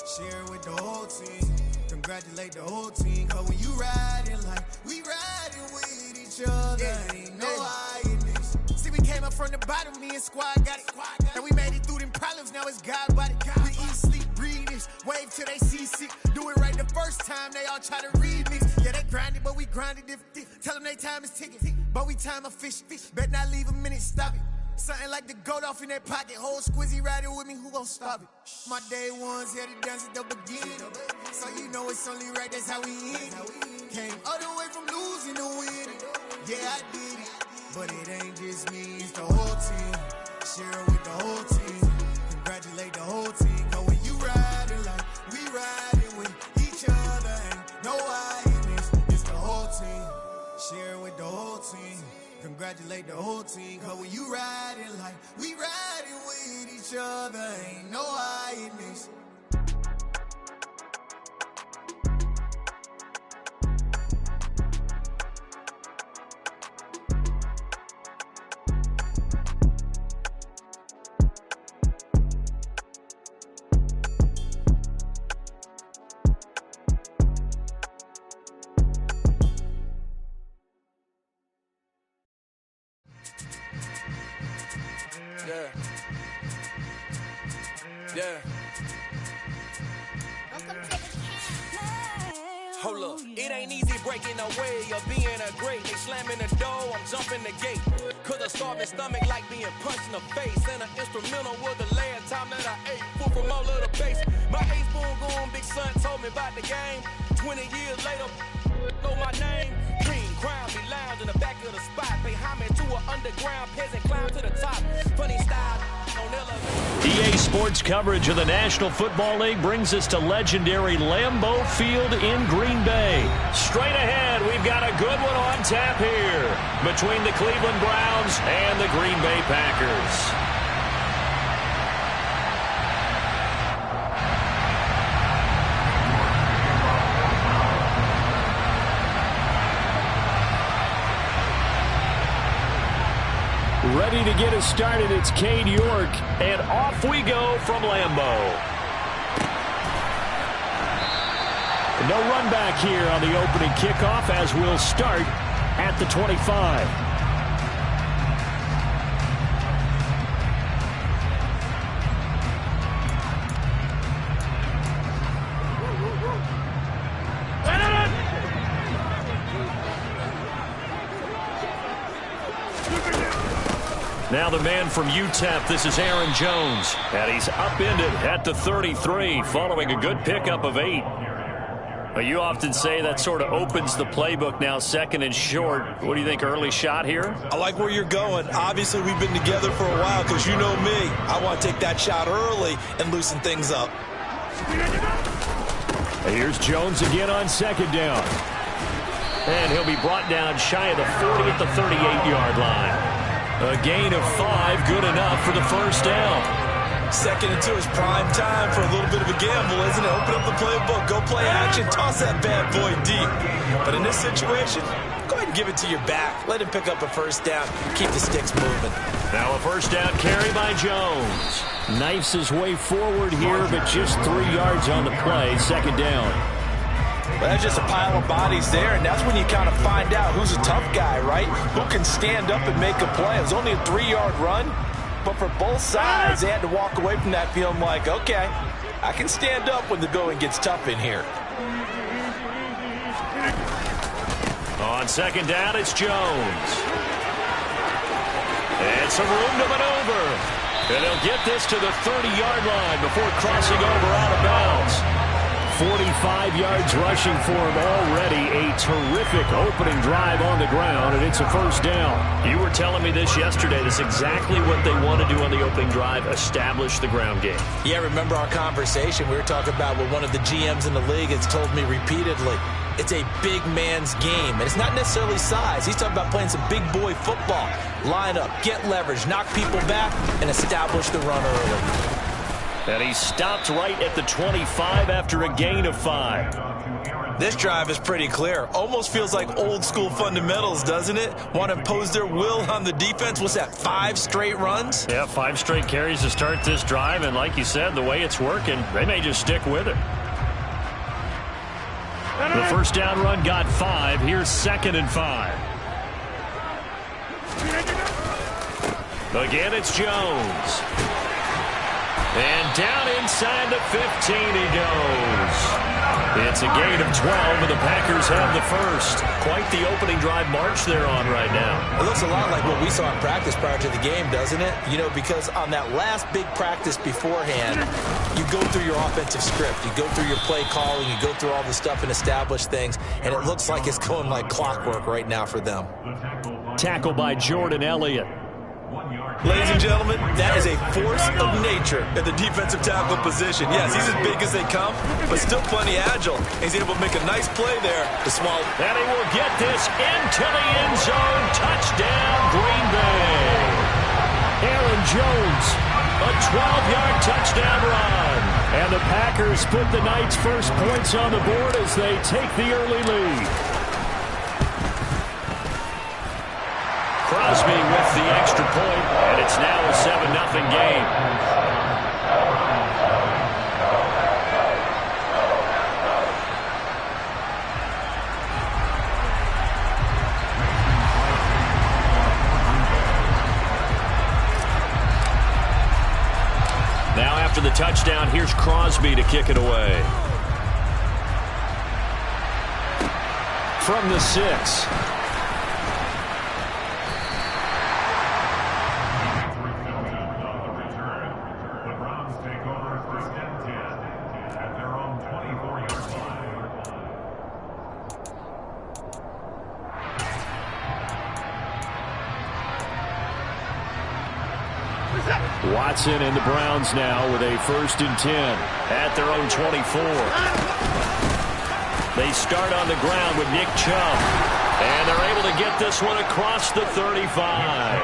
Share with the whole team. Congratulate the whole team. Cause when you riding like we riding with each other, ain't no I in this. See, we came up from the bottom, me and squad got it. And we made it through them problems, now it's God body. We eat, sleep, breathe this, wave till they see sick. Do it right the first time, they all try to remix. Yeah, they grinded, but we grinded different. Tell them they time is ticking, but we time a fish. Bet not leave a minute, stop it. Something like the goat off in that pocket. Whole squizzy riding with me, who gon' stop it? My day ones here to dance at the beginning. So you know it's only right, that's how we end it. Came all the way from losing to winning. Yeah, I did it. But it ain't just me, it's the whole team. Share with the whole team. Congratulate the whole team. Cause when you riding like we riding with each other, ain't no I in this. It's the whole team. Share with the whole team. Congratulate the whole team. Cause when you riding like we riding with each other, ain't no I in this. Yeah. Hold up, it ain't easy breaking away or being a great. They slamming the door, I'm jumping the gate. Cause a starving stomach like being punched in the face. And an instrumental was the last time that I ate. Food from all of the base. My ace boom going, big son told me about the game. 20 years later, know my name. Green crown, be lounge in the back of the spot. Pay homage to an underground peasant, climb to the top. Funny style on elevator. EA Sports coverage of the National Football League brings us to legendary Lambeau Field in Green Bay. Straight ahead, we've got a good one on tap here between the Cleveland Browns and the Green Bay Packers. Ready to get us started, it's Cade York, and off we go from Lambeau. No run back here on the opening kickoff as we'll start at the 25. Now the man from UTEP, this is Aaron Jones. And he's upended at the 33 following a good pickup of 8. Well, you often say that sort of opens the playbook now, second and short. What do you think, early shot here? I like where you're going. Obviously, we've been together for a while because you know me. I want to take that shot early and loosen things up. Here's Jones again on second down. And he'll be brought down shy of the 40 at the 38-yard line. A gain of 5, good enough for the first down. 2nd and 2 is prime time for a little bit of a gamble, isn't it? Open up the playbook, go play action, toss that bad boy deep. But in this situation, go ahead and give it to your back. Let him pick up a first down. Keep the sticks moving. Now a first down carry by Jones. Knifes his way forward here, but just 3 yards on the play. Second down. Well, that's just a pile of bodies there, and that's when you kind of find out who's a tough guy, right? Who can stand up and make a play. It was only a 3-yard run, but for both sides, they had to walk away from that feeling like, okay, I can stand up when the going gets tough in here. On second down, it's Jones. And some room to maneuver. And they'll get this to the 30-yard line before crossing over out of bounds. 45 yards rushing for him already. A terrific opening drive on the ground, and it's a first down. You were telling me this yesterday. That's exactly what they want to do on the opening drive, establish the ground game. Yeah, remember our conversation? We were talking about what one of the GMs in the league has told me repeatedly. It's a big man's game, and it's not necessarily size. He's talking about playing some big boy football. Line up, get leverage, knock people back, and establish the run early. And he stopped right at the 25 after a gain of 5. This drive is pretty clear. Almost feels like old school fundamentals, doesn't it? Want to impose their will on the defense. What's that, 5 straight runs? Yeah, 5 straight carries to start this drive. And like you said, the way it's working, they may just stick with it. The first down run got 5. Here's 2nd and 5. Again, it's Jones. And down inside the 15 he goes. It's a gain of 12, and the Packers have the first. Quite the opening drive march they're on right now. It looks a lot like what we saw in practice prior to the game, doesn't it? You know, because on that last big practice beforehand, you go through your offensive script. You go through your play calling. You go through all the stuff and establish things, and it looks like it's going like clockwork right now for them. Tackle by Jordan Elliott. Ladies and gentlemen, that is a force of nature at the defensive tackle position. Yes, he's as big as they come, but still plenty agile. He's able to make a nice play there to swallow. And he will get this into the end zone. Touchdown, Green Bay. Aaron Jones, a 12-yard touchdown run. And the Packers put the Knights' first points on the board as they take the early lead. Crosby with the extra point, and it's now a 7-0 game. Now after the touchdown, here's Crosby to kick it away. From the 6. Watson and the Browns now with a 1st and 10 at their own 24. They start on the ground with Nick Chubb, and they're able to get this one across the 35.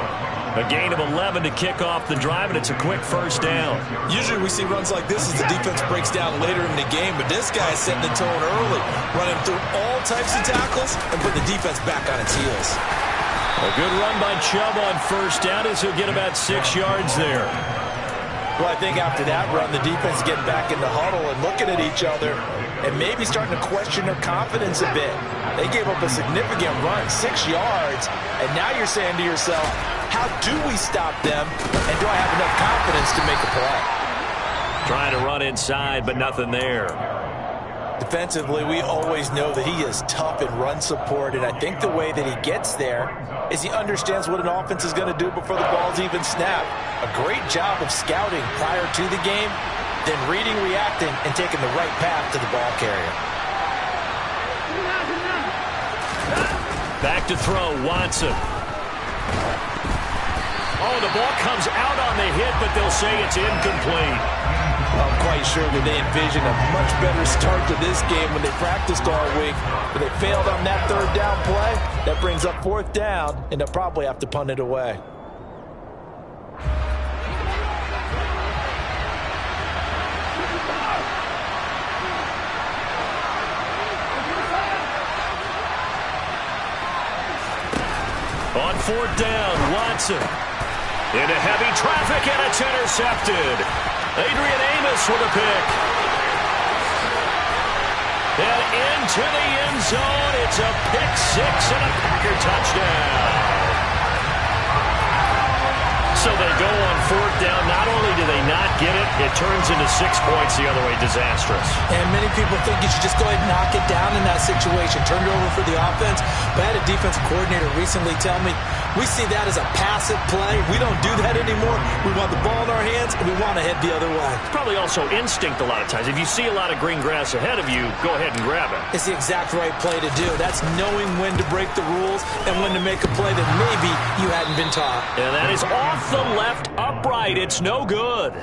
A gain of 11 to kick off the drive, and it's a quick 1st down. Usually we see runs like this as the defense breaks down later in the game, but this guy's setting the tone early, running through all types of tackles and put the defense back on its heels. A good run by Chubb on 1st down as he'll get about 6 yards there. Well, I think after that run, the defense getting back in the huddle and looking at each other and maybe starting to question their confidence a bit. They gave up a significant run, 6 yards, and now you're saying to yourself, how do we stop them, and do I have enough confidence to make a play? Trying to run inside, but nothing there. Defensively, we always know that he is tough in run support, and I think the way that he gets there is he understands what an offense is going to do before the ball's even snapped. A great job of scouting prior to the game, then reading, reacting, and taking the right path to the ball carrier. Back to throw, Watson. Oh, the ball comes out on the hit, but they'll say it's incomplete. I'm quite sure that they envisioned a much better start to this game when they practiced all week, but they failed on that 3rd down play. That brings up 4th down, and they'll probably have to punt it away. On 4th down, Watson. Into heavy traffic, and it's intercepted. Adrian Amos with a pick. And into the end zone. It's a pick 6 and a Packer touchdown. So they go on 4th down. Not only do they not get it, it turns into 6 points the other way. Disastrous. And many people think you should just go ahead and knock it down in that situation. Turn it over for the offense. But I had a defensive coordinator recently tell me, we see that as a passive play. We don't do that anymore. We want the ball in our hands, and we want to head the other way. It's probably also instinct a lot of times. If you see a lot of green grass ahead of you, go ahead and grab it. It's the exact right play to do. That's knowing when to break the rules and when to make a play that maybe you hadn't been taught. And that is off the left upright. It's no good.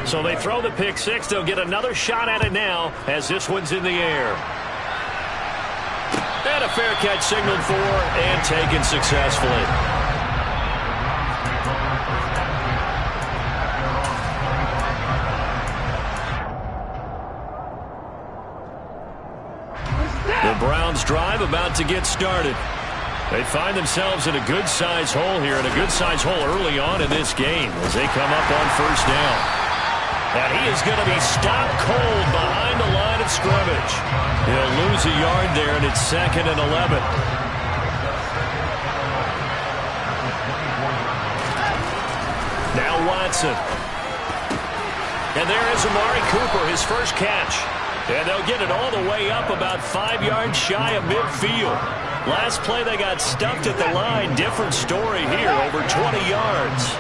So they throw the pick 6. They'll get another shot at it now as this one's in the air. And a fair catch signaled for and taken successfully. The Browns drive about to get started. They find themselves in a good-sized hole here, and a good-sized hole early on in this game as they come up on 1st down. And he is going to be stopped cold behind the line of scrimmage. He'll lose a yard there, and it's 2nd and 11. Now Watson. And there is Amari Cooper, his first catch. And they'll get it all the way up about 5 yards shy of midfield. Last play they got stuffed at the line. Different story here, over 20 yards.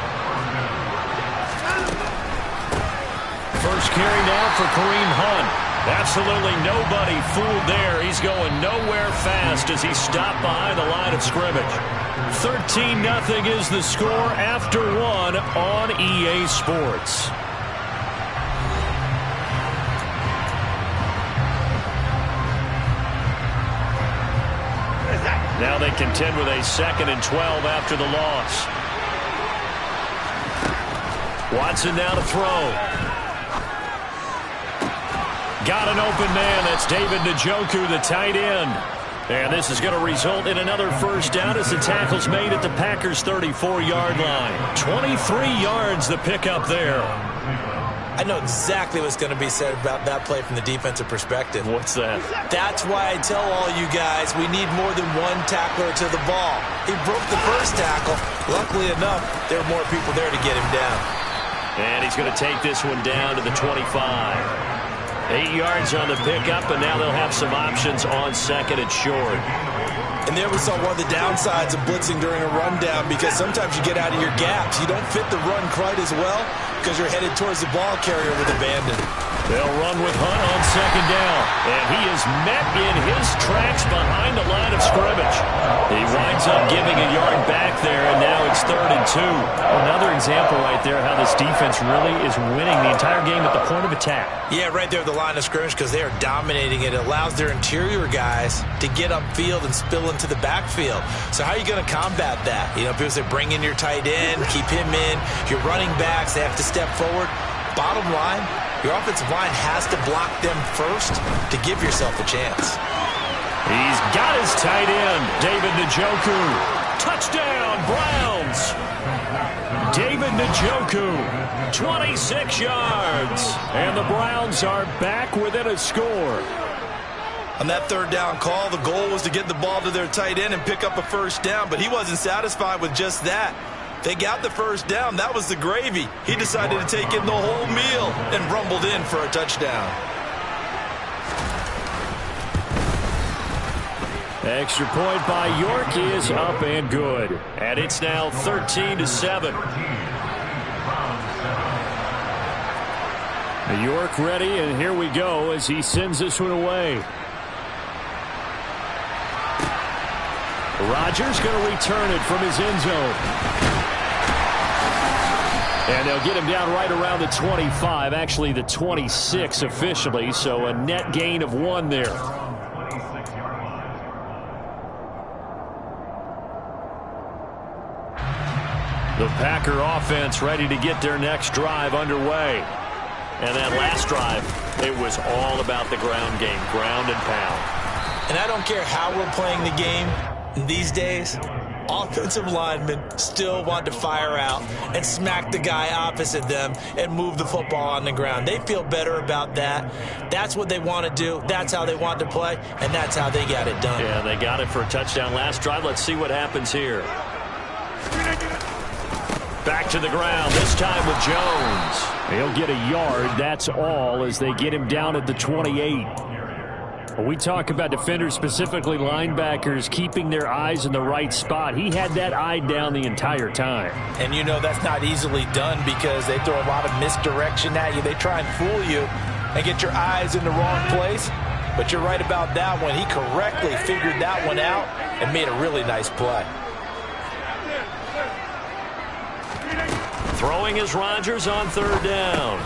First carry now for Kareem Hunt. Absolutely nobody fooled there. He's going nowhere fast as he's stopped behind the line of scrimmage. 13-0 is the score after 1 on EA Sports. Now they contend with a 2nd and 12 after the loss. Watson now to throw. Got an open man. That's David Njoku, the tight end. And this is going to result in another 1st down as the tackle's made at the Packers' 34-yard line. 23 yards the pickup there. I know exactly what's going to be said about that play from the defensive perspective. What's that? That's why I tell all you guys we need more than one tackler to the ball. He broke the first tackle. Luckily enough, there were more people there to get him down. And he's going to take this one down to the 25. 8 yards on the pickup, and now they'll have some options on 2nd and short. And there we saw one of the downsides of blitzing during a rundown, because sometimes you get out of your gaps. You don't fit the run quite as well because you're headed towards the ball carrier with abandon. They'll run with Hunt on 2nd down, and he is met in his tracks behind the line of scrimmage. He 2. Another example right there how this defense really is winning the entire game at the point of attack. Yeah, right there at the line of scrimmage because they are dominating it. It allows their interior guys to get upfield and spill into the backfield. So how are you going to combat that? You know, people say bring in your tight end, keep him in. Your running backs, they have to step forward. Bottom line, your offensive line has to block them first to give yourself a chance. He's got his tight end, David Njoku. Touchdown, Browns. David Njoku, 26 yards. And the Browns are back within a score. On that third down call, the goal was to get the ball to their tight end and pick up a first down, but he wasn't satisfied with just that. They got the first down. That was the gravy. He decided to take in the whole meal and rumbled in for a touchdown. Extra point by York is up and good. And it's now 13-7. York ready, and here we go as he sends this one away. Rodgers going to return it from his end zone. And they'll get him down right around the 25, actually the 26 officially, so a net gain of 1 there. The Packer offense ready to get their next drive underway. And that last drive, it was all about the ground game, ground and pound. And I don't care how we're playing the game these days, offensive linemen still want to fire out and smack the guy opposite them and move the football on the ground. They feel better about that. That's what they want to do. That's how they want to play, and that's how they got it done. Yeah, they got it for a touchdown last drive. Let's see what happens here. Back to the ground, this time with Jones. He'll get a yard, that's all, as they get him down at the 28. When we talk about defenders, specifically linebackers, keeping their eyes in the right spot, he had that eye down the entire time. And you know that's not easily done because they throw a lot of misdirection at you. They try and fool you and get your eyes in the wrong place. But you're right about that one. He correctly figured that one out and made a really nice play. Throwing is Rodgers on third down.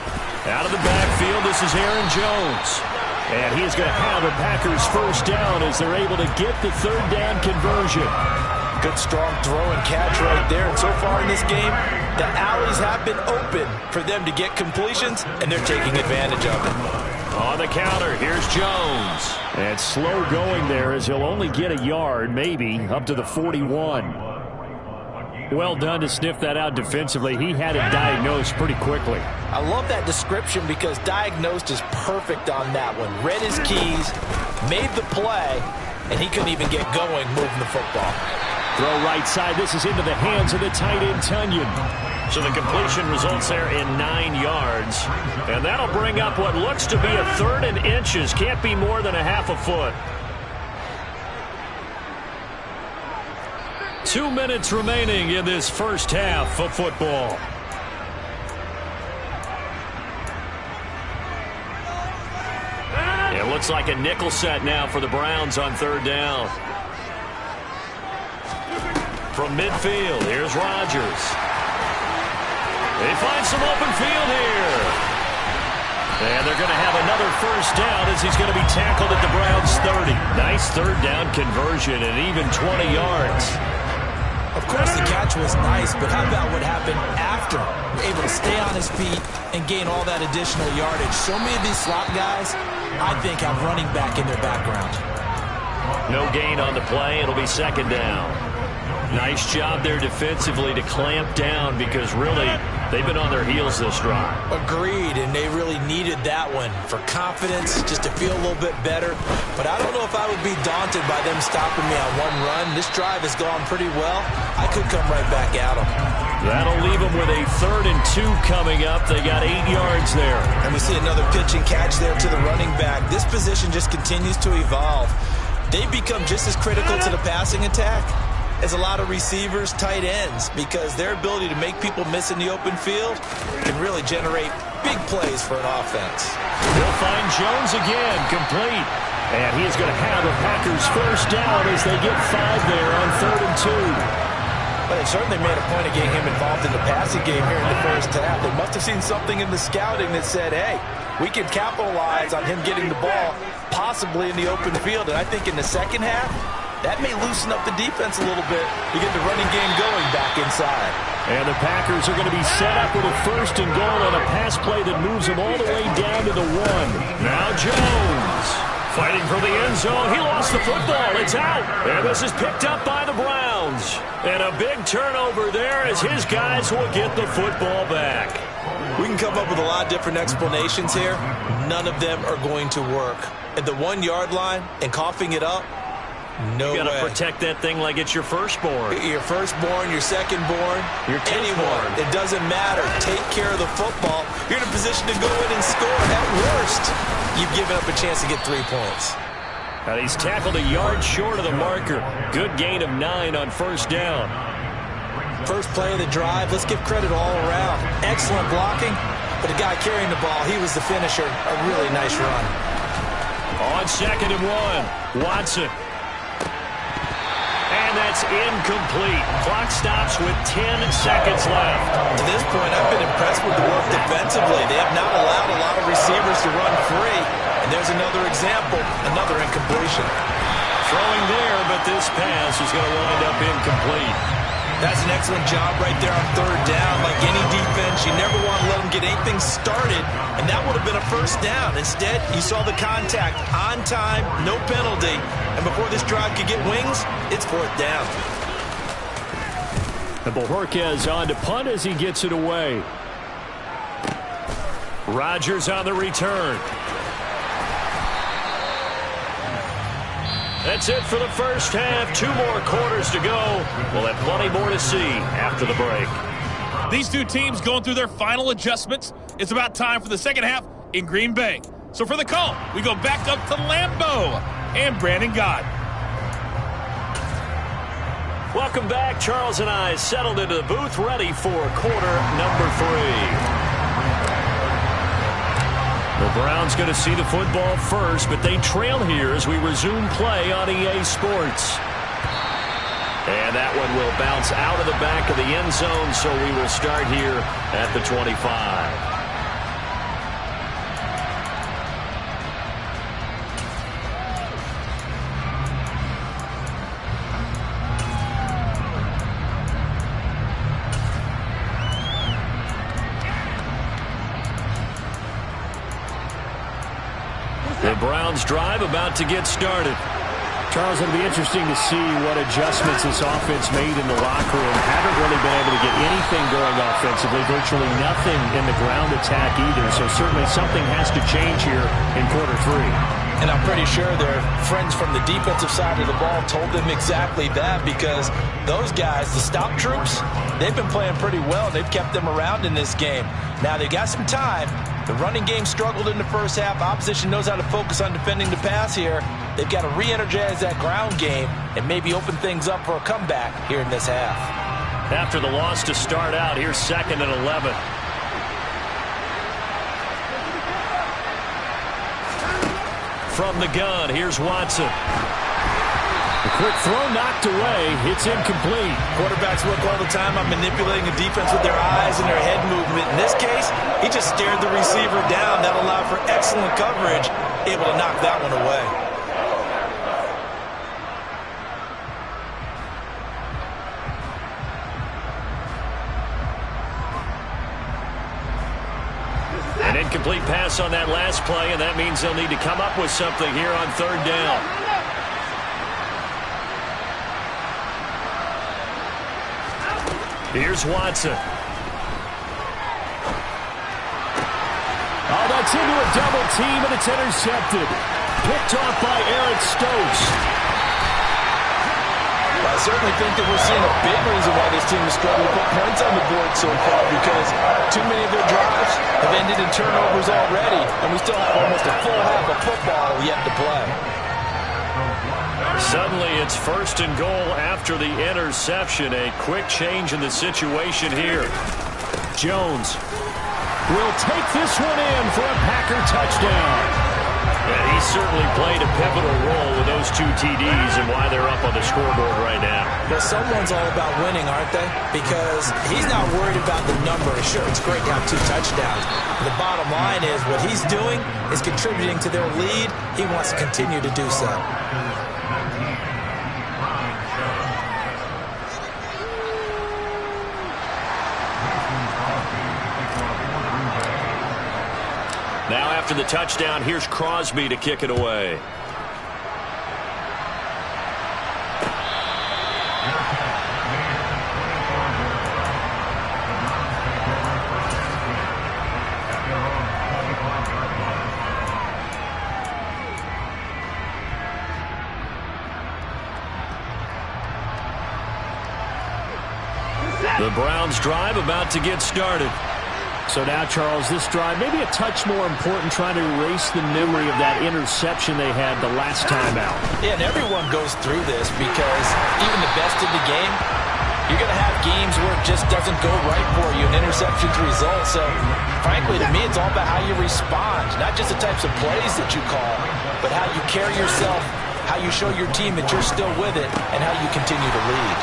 Out of the backfield, this is Aaron Jones. And he is going to have a Packers first down as they're able to get the third down conversion. Good strong throw and catch right there. And so far in this game, the alleys have been open for them to get completions, and they're taking advantage of it. On the counter, here's Jones. And slow going there as he'll only get a yard, maybe, up to the 41. Well done to sniff that out defensively. He had it diagnosed pretty quickly. I love that description because diagnosed is perfect on that one. Read his keys, made the play, and he couldn't even get going moving the football. Throw right side. This is into the hands of the tight end, Tunyon. So the completion results there in 9 yards. And that'll bring up what looks to be a third and inches. Can't be more than a half a foot. 2 minutes remaining in this first half of football. It looks like a nickel set now for the Browns on third down. From midfield, here's Rodgers. They find some open field here. And they're going to have another first down as he's going to be tackled at the Browns' 30. Nice third down conversion and even 20 yards. Of course, the catch was nice, but how about what happened after? Able to stay on his feet and gain all that additional yardage. So many of these slot guys, I think, have running back in their background. No gain on the play. It'll be second down. Nice job there defensively to clamp down because really they've been on their heels this drive. Agreed, and they really needed that one for confidence, just to feel a little bit better. But I don't know if I would be daunted by them stopping me on one run. This drive has gone pretty well. I could come right back at them. That'll leave them with a 3rd and 2 coming up. They got 8 yards there. And we see another pitch and catch there to the running back. This position just continues to evolve. They become just as critical to the passing attack as a lot of receivers, tight ends, because their ability to make people miss in the open field can really generate big plays for an offense. They'll find Jones again, complete. And he is going to have a Packers first down as they get 5 there on 3rd and 2. Well, they certainly made a point of getting him involved in the passing game here in the first half. They must have seen something in the scouting that said, hey, we can capitalize on him getting the ball possibly in the open field. And I think in the second half, that may loosen up the defense a little bit to get the running game going back inside. And the Packers are going to be set up with a 1st and goal on a pass play that moves them all the way down to the 1. Now Jones fighting for the end zone. He lost the football. It's out. And this is picked up by the Browns. And a big turnover there as his guys will get the football back. We can come up with a lot of different explanations here. None of them are going to work. At the 1-yard line and coughing it up, no way. You got to protect that thing like it's your firstborn. Your firstborn, your secondborn, anyone. It doesn't matter. Take care of the football. You're in a position to go in and score. At worst, you've given up a chance to get 3 points. And he's tackled a yard short of the marker. Good gain of 9 on 1st down. First play of the drive. Let's give credit all around. Excellent blocking, but the guy carrying the ball, he was the finisher. A really nice run. On 2nd and 1, Watson. And that's incomplete. Clock stops with 10 seconds left. To this point, I've been impressed with the work defensively. They have not allowed a lot of receivers to run free. And there's another example, another incompletion. Throwing there, but this pass is going to wind up incomplete. That's an excellent job right there on 3rd down. Like any defense, you never want to let them get anything started, and that would have been a 1st down. Instead, you saw the contact on time, no penalty, and before this drive could get wings, it's 4th down. And Bojorquez on to punt as he gets it away. Rodgers on the return. That's it for the first half. 2 more quarters to go. We'll have plenty more to see after the break. These two teams going through their final adjustments. It's about time for the second half in Green Bay. So for the call, we go back up to Lambeau and Brandon Gaudin. Welcome back. Charles and I settled into the booth, ready for quarter number 3. The Browns going to see the football first, but they trail here as we resume play on EA Sports. And that one will bounce out of the back of the end zone, so we will start here at the 25. The Browns drive about to get started. Charles, it'll be interesting to see what adjustments this offense made in the locker room. Haven't really been able to get anything going offensively, virtually nothing in the ground attack either. So certainly something has to change here in quarter 3. And I'm pretty sure their friends from the defensive side of the ball told them exactly that, because those guys, the stop troops, they've been playing pretty well. They've kept them around in this game. Now they got some time. The running game struggled in the first half. Opposition knows how to focus on defending the pass here. They've got to re-energize that ground game and maybe open things up for a comeback here in this half. After the loss to start out, here's 2nd and 11. From the gun, here's Watson. A quick throw knocked away. It's incomplete. Quarterbacks work all the time on manipulating the defense with their eyes and their head movement. In this case, he just stared the receiver down. That allowed for excellent coverage, able to knock that one away. An incomplete pass on that last play, and that means they'll need to come up with something here on 3rd down. Here's Watson. Oh, that's into a double team, and it's intercepted. Picked off by Eric Stokes. Well, I certainly think that we're seeing a big reason why this team has struggled to put points on the board so far, because too many of their drives have ended in turnovers already, and we still have almost a full half of football yet to play. Suddenly, it's 1st and goal after the interception. A quick change in the situation here. Jones will take this one in for a Packer touchdown. And he certainly played a pivotal role with those 2 TDs and why they're up on the scoreboard right now. Well, someone's all about winning, aren't they? Because he's not worried about the number. Sure, it's great to have 2 touchdowns. The bottom line is what he's doing is contributing to their lead. He wants to continue to do so. Now after the touchdown, here's Crosby to kick it away. The Browns drive about to get started. So now, Charles, this drive maybe a touch more important, trying to erase the memory of that interception they had the last time out. Yeah, and everyone goes through this because even the best in the game, you're going to have games where it just doesn't go right for you, and interceptions result. So, frankly, to me, it's all about how you respond, not just the types of plays that you call, but how you carry yourself, how you show your team that you're still with it, and how you continue to lead.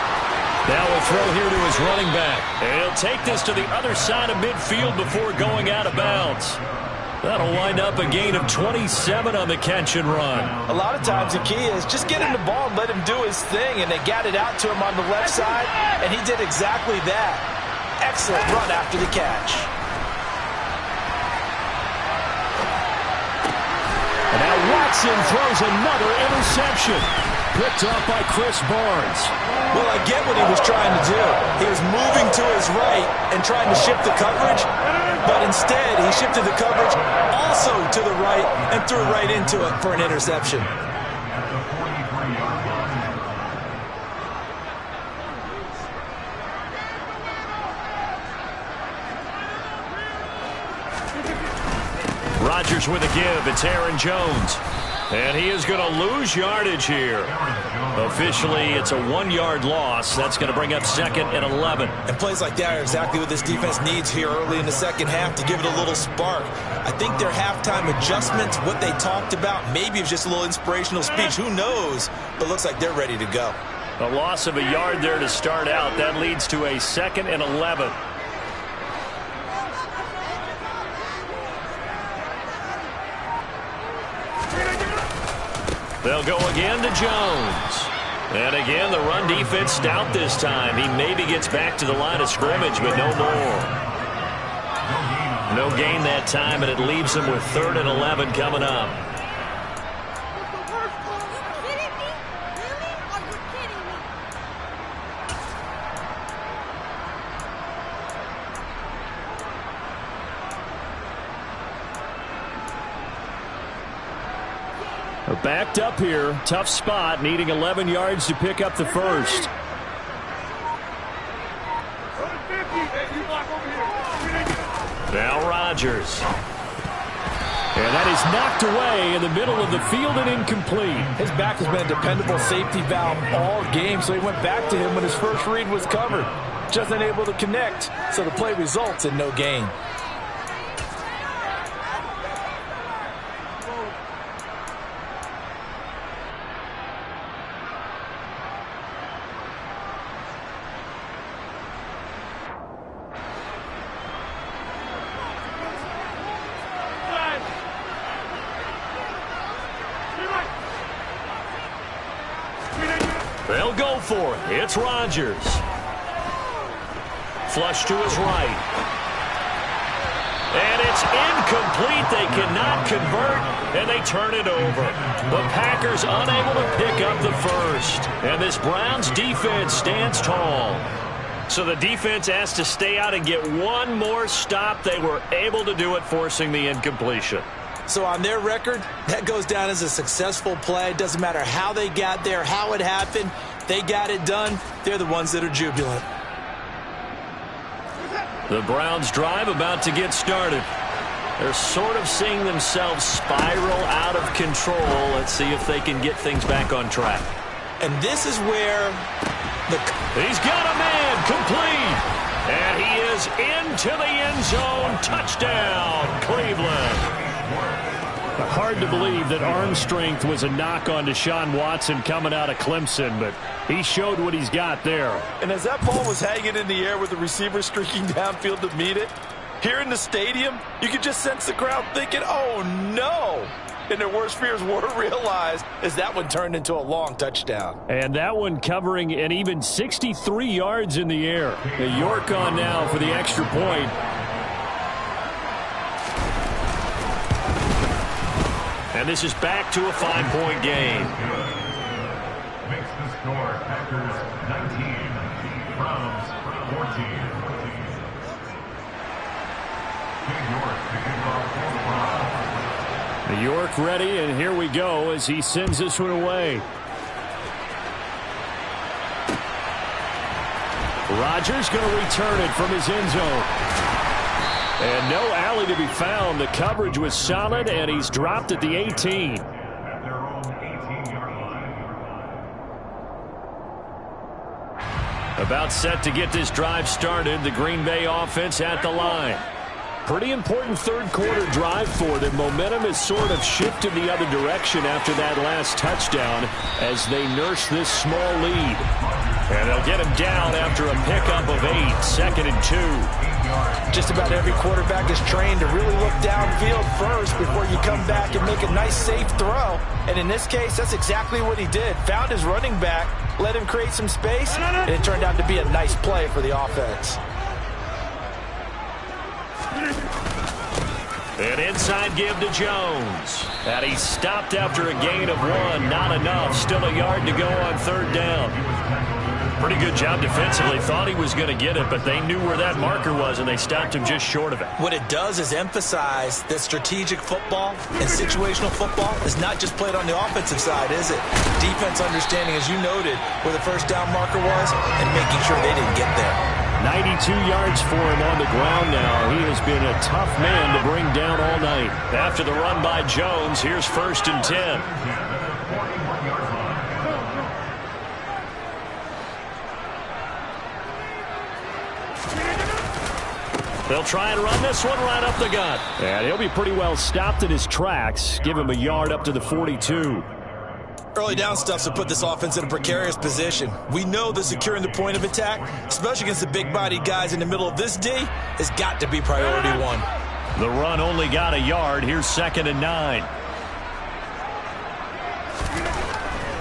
Now we'll throw here to his running back. And he'll take this to the other side of midfield before going out of bounds. That'll wind up a gain of 27 on the catch and run. A lot of times the key is just get him the ball and let him do his thing, and they got it out to him on the left side, and he did exactly that. Excellent run after the catch. And now Watson throws another interception. Picked up by Chris Barnes. Well, I get what he was trying to do. He was moving to his right and trying to shift the coverage, but instead he shifted the coverage also to the right and threw right into it for an interception. Rodgers with a give. It's Aaron Jones. And he is going to lose yardage here. Officially, it's a 1-yard loss. That's going to bring up 2nd and 11. And plays like that are exactly what this defense needs here early in the second half to give it a little spark. I think their halftime adjustments, what they talked about, maybe it was just a little inspirational speech. Who knows? But looks like they're ready to go. A loss of a yard there to start out. That leads to a 2nd and 11. They'll go again to Jones. And again, the run defense stout this time. He maybe gets back to the line of scrimmage, but no more. No gain that time, and it leaves him with 3rd and 11 coming up. Backed up here. Tough spot, needing 11 yards to pick up the first. Now Rodgers. And that is knocked away in the middle of the field and incomplete. His back has been a dependable safety valve all game, so he went back to him when his first read was covered. Just unable to connect, so the play results in no gain. They'll go for it. It's Rodgers. Flush to his right. And it's incomplete. They cannot convert, and they turn it over. The Packers unable to pick up the first. And this Browns defense stands tall. So the defense has to stay out and get one more stop. They were able to do it, forcing the incompletion. So on their record, that goes down as a successful play. It doesn't matter how they got there, how it happened. They got it done. They're the ones that are jubilant. The Browns drive about to get started. They're sort of seeing themselves spiral out of control. Let's see if they can get things back on track. And this is where he's got a man complete. And he is into the end zone. Touchdown, Cleveland. hard to believe that arm strength was a knock on Deshaun Watson coming out of Clemson, but he showed what he's got there. And as that ball was hanging in the air with the receiver streaking downfield to meet it, here in the stadium, you could just sense the crowd thinking, oh, no. And their worst fears were realized as that one turned into a long touchdown. And that one covering an even 63 yards in the air. The York on now for the extra point. And this is back to a 5-point game. Makes the score Packers 19, Browns 14. New York to kick off for the Browns. New York ready, and here we go as he sends this one away. Rodgers going to return it from his end zone. And no alley to be found. The coverage was solid, and he's dropped at the 18. At their own 18-yard line. About set to get this drive started. The Green Bay offense at the line. Pretty important third-quarter drive for them. Momentum has sort of shifted the other direction after that last touchdown as they nurse this small lead. And they'll get him down after a pickup of 8, 2nd and 2. Just about every quarterback is trained to really look downfield first before you come back and make a nice, safe throw. And in this case, that's exactly what he did. Found his running back, let him create some space, and it turned out to be a nice play for the offense. An inside give to Jones. And he stopped after a gain of 1. Not enough. Still a yard to go on 3rd down. Pretty good job defensively. Thought he was going to get it, but they knew where that marker was, and they stopped him just short of it. What it does is emphasize that strategic football and situational football is not just played on the offensive side, is it? Defense understanding, as you noted, where the first down marker was and making sure they didn't get there. 92 yards for him on the ground now. He has been a tough man to bring down all night. After the run by Jones, here's 1st and 10. They'll try and run this one right up the gut. And he'll be pretty well stopped in his tracks. Give him a yard up to the 42. Early down stuff to put this offense in a precarious position. We know that securing the point of attack, especially against the big-bodied guys in the middle of this D, has got to be priority 1. The run only got a yard. Here's 2nd and 9.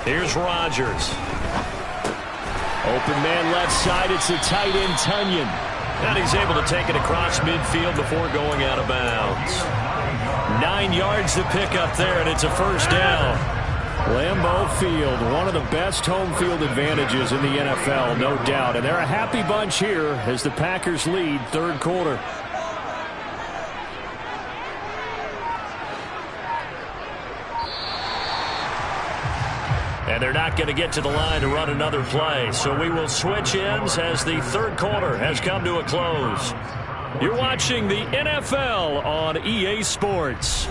Here's Rodgers. Open man left side. It's the tight end, Tunyon. And he's able to take it across midfield before going out of bounds. 9 yards to pick up there, and it's a 1st down. Lambeau Field, one of the best home field advantages in the NFL, no doubt. And they're a happy bunch here as the Packers lead 3rd quarter. And they're not going to get to the line to run another play. So we will switch ends as the 3rd quarter has come to a close. You're watching the NFL on EA Sports.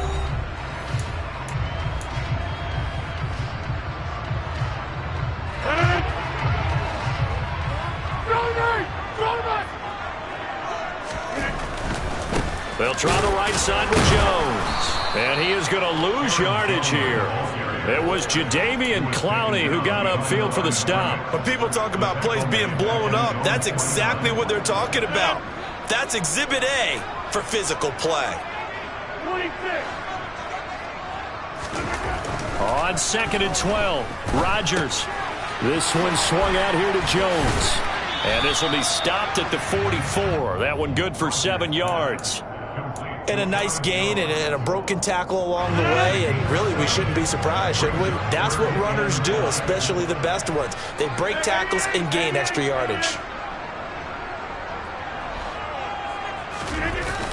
They'll try the right side with Jones. And he is going to lose yardage here. It was Jadeveon Clowney who got upfield for the stop. When people talk about plays being blown up, that's exactly what they're talking about. That's Exhibit A for physical play. On 2nd and 12, Rodgers. This one swung out here to Jones. And this will be stopped at the 44. That one good for 7 yards. And a nice gain and a broken tackle along the way, and really we shouldn't be surprised, should we? That's what runners do, especially the best ones. They break tackles and gain extra yardage.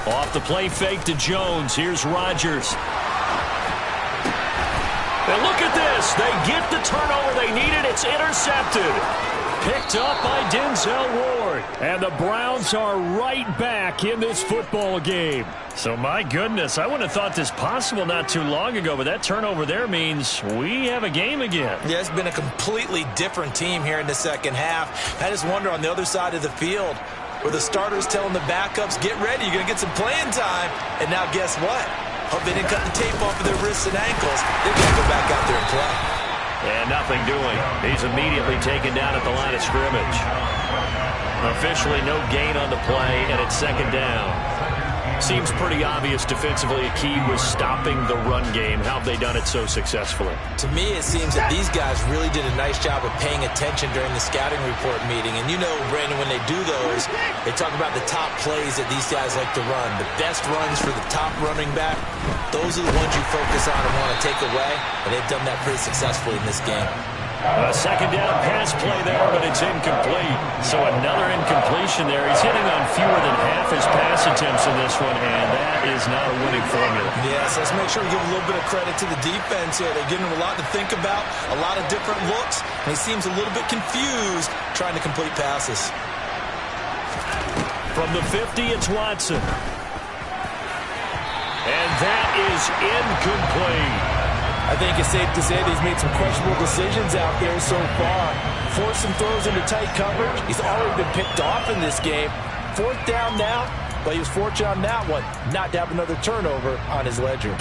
Off the play fake to Jones. Here's Rodgers. And look at this. They get the turnover they needed. It's intercepted. Picked up by Denzel Ward. And the Browns are right back in this football game. So, my goodness, I wouldn't have thought this possible not too long ago, but that turnover there means we have a game again. Yeah, it's been a completely different team here in the 2nd half. I just wonder on the other side of the field, where the starters telling the backups, get ready, you're going to get some playing time. And now guess what? Hope they didn't cut the tape off of their wrists and ankles. They're going to go back out there and play. And nothing doing. He's immediately taken down at the line of scrimmage. Officially no gain on the play, and it's second down. Seems pretty obvious defensively a key was stopping the run game. How have they done it so successfully? To me, it seems that these guys really did a nice job of paying attention during the scouting report meeting. And you know, Brandon, when they do those, they talk about the top plays that these guys like to run. The best runs for the top running back, those are the ones you focus on and want to take away. And they've done that pretty successfully in this game. A second down pass play there, but it's incomplete. So another incompletion there. He's hitting on fewer than half his pass attempts in this one, and that is not a winning formula. Yes, let's make sure we give a little bit of credit to the defense here. They're giving him a lot to think about, a lot of different looks, and he seems a little bit confused trying to complete passes. From the 50, it's Watson. And that is incomplete. I think it's safe to say that he's made some questionable decisions out there so far. Forced some throws into tight coverage. He's already been picked off in this game. Fourth down now, but he was fortunate on that one not to have another turnover on his ledger.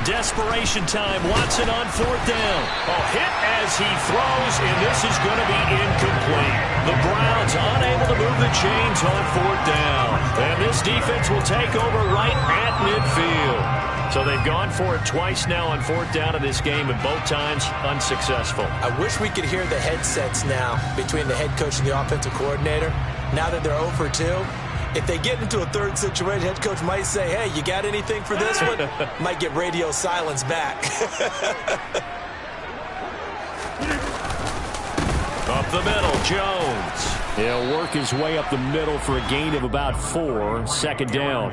Desperation time. Watson on fourth down. A hit as he throws, and this is going to be incomplete. The Browns unable to move the chains on fourth down. And this defense will take over right at midfield. So they've gone for it twice now on fourth down in this game, and both times unsuccessful. I wish we could hear the headsets now between the head coach and the offensive coordinator. Now that they're 0 for 2. If they get into a third situation, head coach might say, hey, you got anything for this one? Might get radio silence back. Up the middle, Jones. He'll work his way up the middle for a gain of about 4. Second down.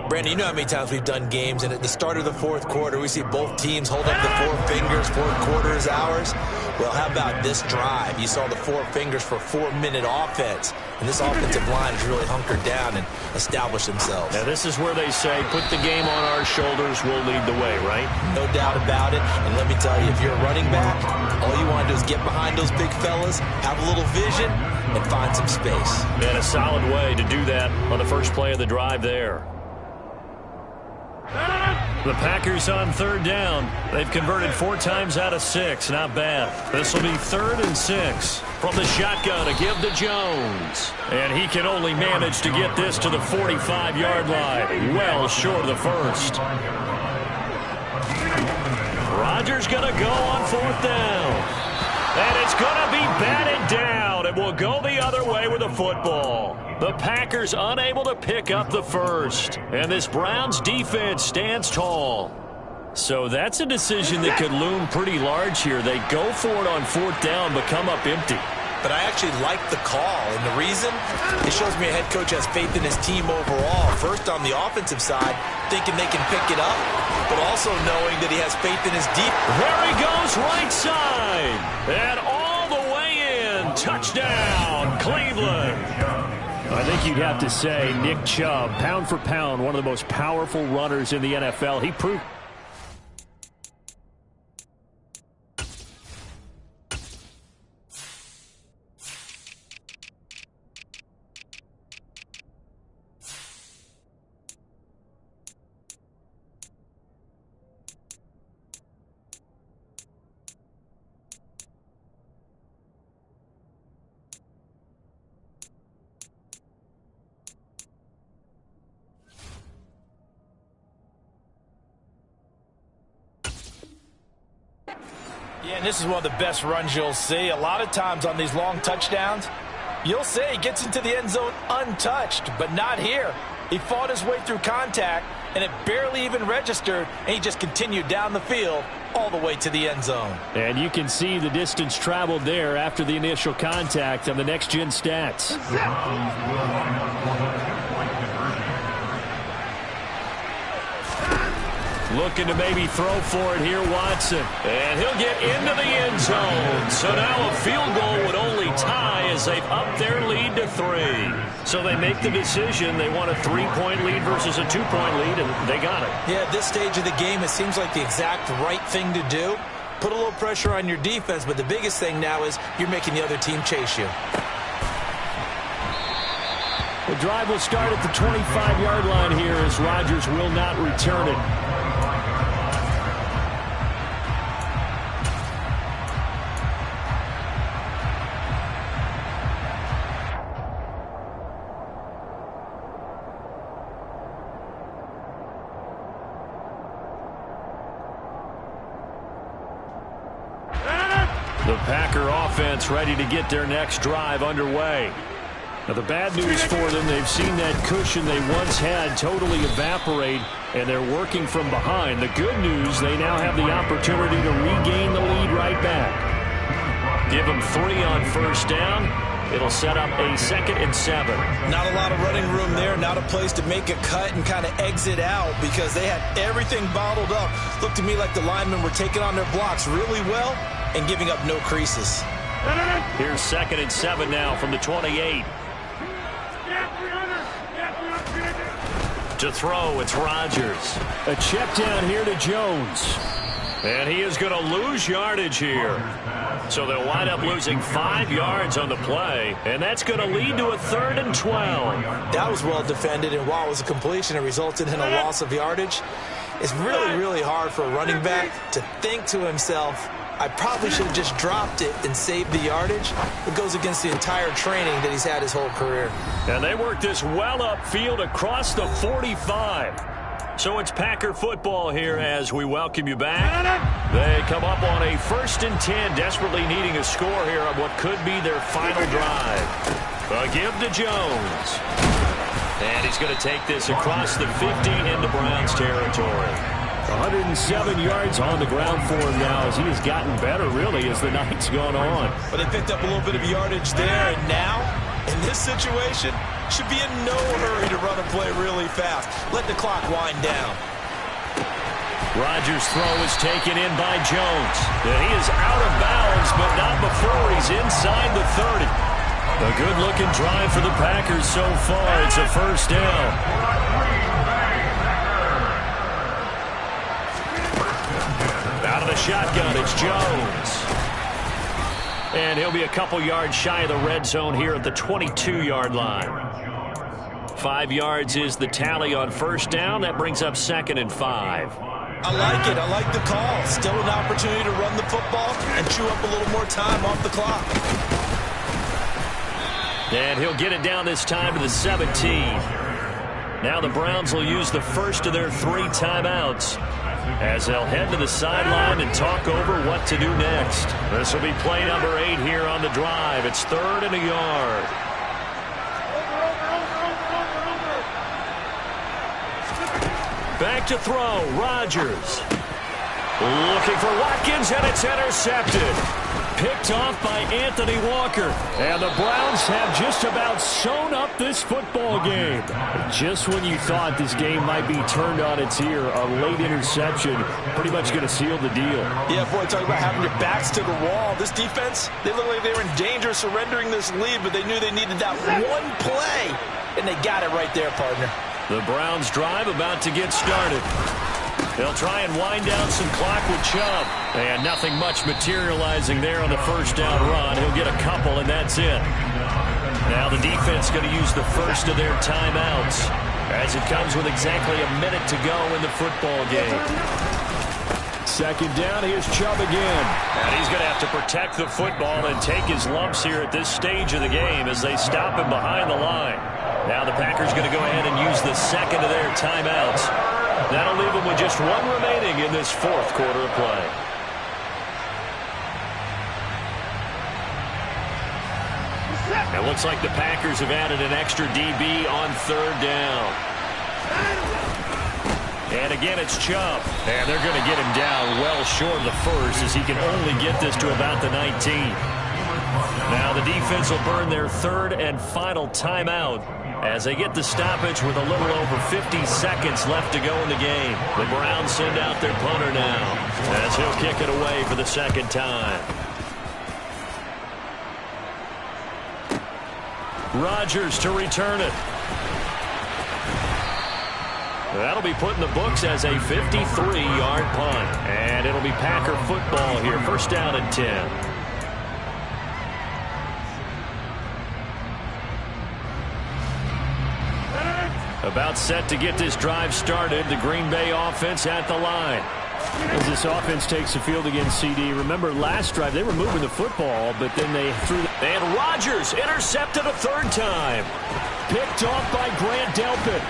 Brandon, you know how many times we've done games, and at the start of the fourth quarter, we see both teams hold up the 4 fingers, fourth quarter is ours. Well, how about this drive? You saw the 4 fingers for 4-minute offense, and this offensive line has really hunkered down and established themselves. Now, this is where they say, put the game on our shoulders, we'll lead the way, right? No doubt about it, and let me tell you, if you're a running back, all you want to do is get behind those big fellas, have a little vision, and find some space. And a solid way to do that on the first play of the drive there. The Packers on third down. They've converted 4 times out of 6. Not bad. This will be 3rd and 6. From the shotgun, a give to Jones. And he can only manage to get this to the 45-yard line. Well short of the first. Rodgers going to go on fourth down. And it's going to be batted down. It will go the other way with the football. The Packers unable to pick up the first. And this Browns defense stands tall. So that's a decision that could loom pretty large here. They go for it on fourth down, but come up empty. But I actually like the call, and the reason? It shows me a head coach has faith in his team overall. First, on the offensive side, thinking they can pick it up, but also knowing that he has faith in his deep. There he goes, right side. And all the way in. Touchdown, Cleveland. I think you'd have to say Nick Chubb, pound for pound, one of the most powerful runners in the NFL. He proved. Yeah, and this is one of the best runs you'll see. A lot of times on these long touchdowns, you'll say he gets into the end zone untouched, but not here. He fought his way through contact, and it barely even registered, and he just continued down the field all the way to the end zone. And you can see the distance traveled there after the initial contact on the next-gen stats. Looking to maybe throw for it here, Watson. And he'll get into the end zone. So now a field goal would only tie as they've upped their lead to 3. So they make the decision. They want a 3-point lead versus a 2-point lead, and they got it. Yeah, at this stage of the game, it seems like the exact right thing to do. Put a little pressure on your defense, but the biggest thing now is you're making the other team chase you. The drive will start at the 25-yard line here as Rodgers will not return it. The Packer offense ready to get their next drive underway. Now, the bad news for them, they've seen that cushion they once had totally evaporate, and they're working from behind. The good news, they now have the opportunity to regain the lead right back. Give them 3 on first down. It'll set up a 2nd and 7. Not a lot of running room there, not a place to make a cut and kind of exit out because they had everything bottled up. Looked to me like the linemen were taking on their blocks really well and giving up no creases. Here's 2nd and 7 now from the 28. To throw, it's Rodgers. A check down here to Jones. And he is going to lose yardage here. So they'll wind up losing 5 yards on the play, and that's going to lead to a 3rd and 12. That was well defended, and while it was a completion, it resulted in a loss of yardage. It's really, really hard for a running back to think to himself, I probably should have just dropped it and saved the yardage. It goes against the entire training that he's had his whole career. And they work this well upfield across the 45. So it's Packer football here as we welcome you back. They come up on a 1st and 10, desperately needing a score here on what could be their final drive. A give to Jones. And he's going to take this across the 50 into Browns territory. 107 yards on the ground for him now as he has gotten better, really, as the night's gone on. But they picked up a little bit of yardage there, and now, in this situation, should be in no hurry to run a play really fast. Let the clock wind down. Rodgers' throw is taken in by Jones. And he is out of bounds, but not before he's inside the 30. A good-looking drive for the Packers so far. It's a 1st down. Out of the shotgun, it's Jones. And he'll be a couple yards shy of the red zone here at the 22-yard line. 5 yards is the tally on 1st down. That brings up 2nd and 5. I like it. I like the call. Still an opportunity to run the football and chew up a little more time off the clock. And he'll get it down this time to the 17. Now the Browns will use the first of their 3 timeouts as they'll head to the sideline and talk over what to do next. This will be play number 8 here on the drive. It's 3rd and a yard. Back to throw, Rodgers. Looking for Watkins, and it's intercepted. Picked off by Anthony Walker. And the Browns have just about sewn up this football game. Just when you thought this game might be turned on its ear, a late interception pretty much going to seal the deal. Yeah, boy, talk about having your backs to the wall. This defense, they look like they were in danger of surrendering this lead, but they knew they needed that one play, and they got it right there, partner. The Browns drive about to get started. They'll try and wind down some clock with Chubb. And nothing much materializing there on the 1st down run. He'll get a couple, and that's it. Now the defense going to use the first of their timeouts as it comes with exactly a minute to go in the football game. 2nd down, here's Chubb again. And he's going to have to protect the football and take his lumps here at this stage of the game as they stop him behind the line. Now the Packers going to go ahead and use the 2nd of their timeouts. That'll leave them with just 1 remaining in this 4th quarter of play. It looks like the Packers have added an extra DB on 3rd down. And again, it's Chubb. And they're going to get him down well short of the 1st as he can only get this to about the 19. Now the defense will burn their 3rd and final timeout as they get the stoppage with a little over 50 seconds left to go in the game. The Browns send out their punter now as he'll kick it away for the second time. Rodgers to return it. That'll be put in the books as a 53-yard punt. And it'll be Packer football here. First down and 10. About set to get this drive started. The Green Bay offense at the line. As this offense takes the field against CD, remember last drive they were moving the football, but then they threw. And Rodgers intercepted a third time. Picked off by Grant Delpit.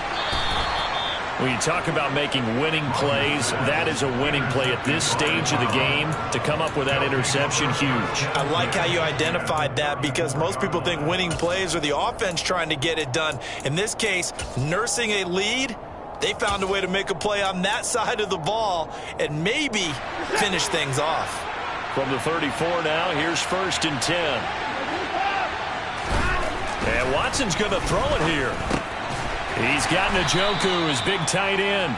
When you talk about making winning plays, that is a winning play at this stage of the game. To come up with that interception, huge. I like how you identified that because most people think winning plays are the offense trying to get it done. In this case, nursing a lead, they found a way to make a play on that side of the ball and maybe finish things off. From the 34 now, here's first and 10. And Watson's going to throw it here. He's got Njoku, his big tight end.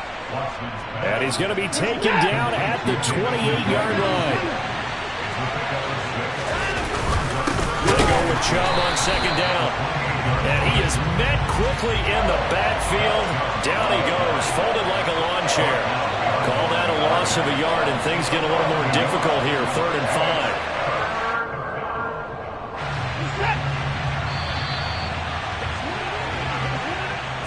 And he's going to be taken down at the 28-yard line. Going to go with Chubb on second down. And he is met quickly in the backfield. Down he goes, folded like a lawn chair. Call that a loss of a yard, and things get a little more difficult here, 3rd and 5.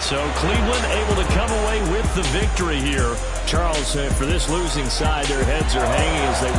So Cleveland able to come away with the victory here. Charles, for this losing side, their heads are hanging as they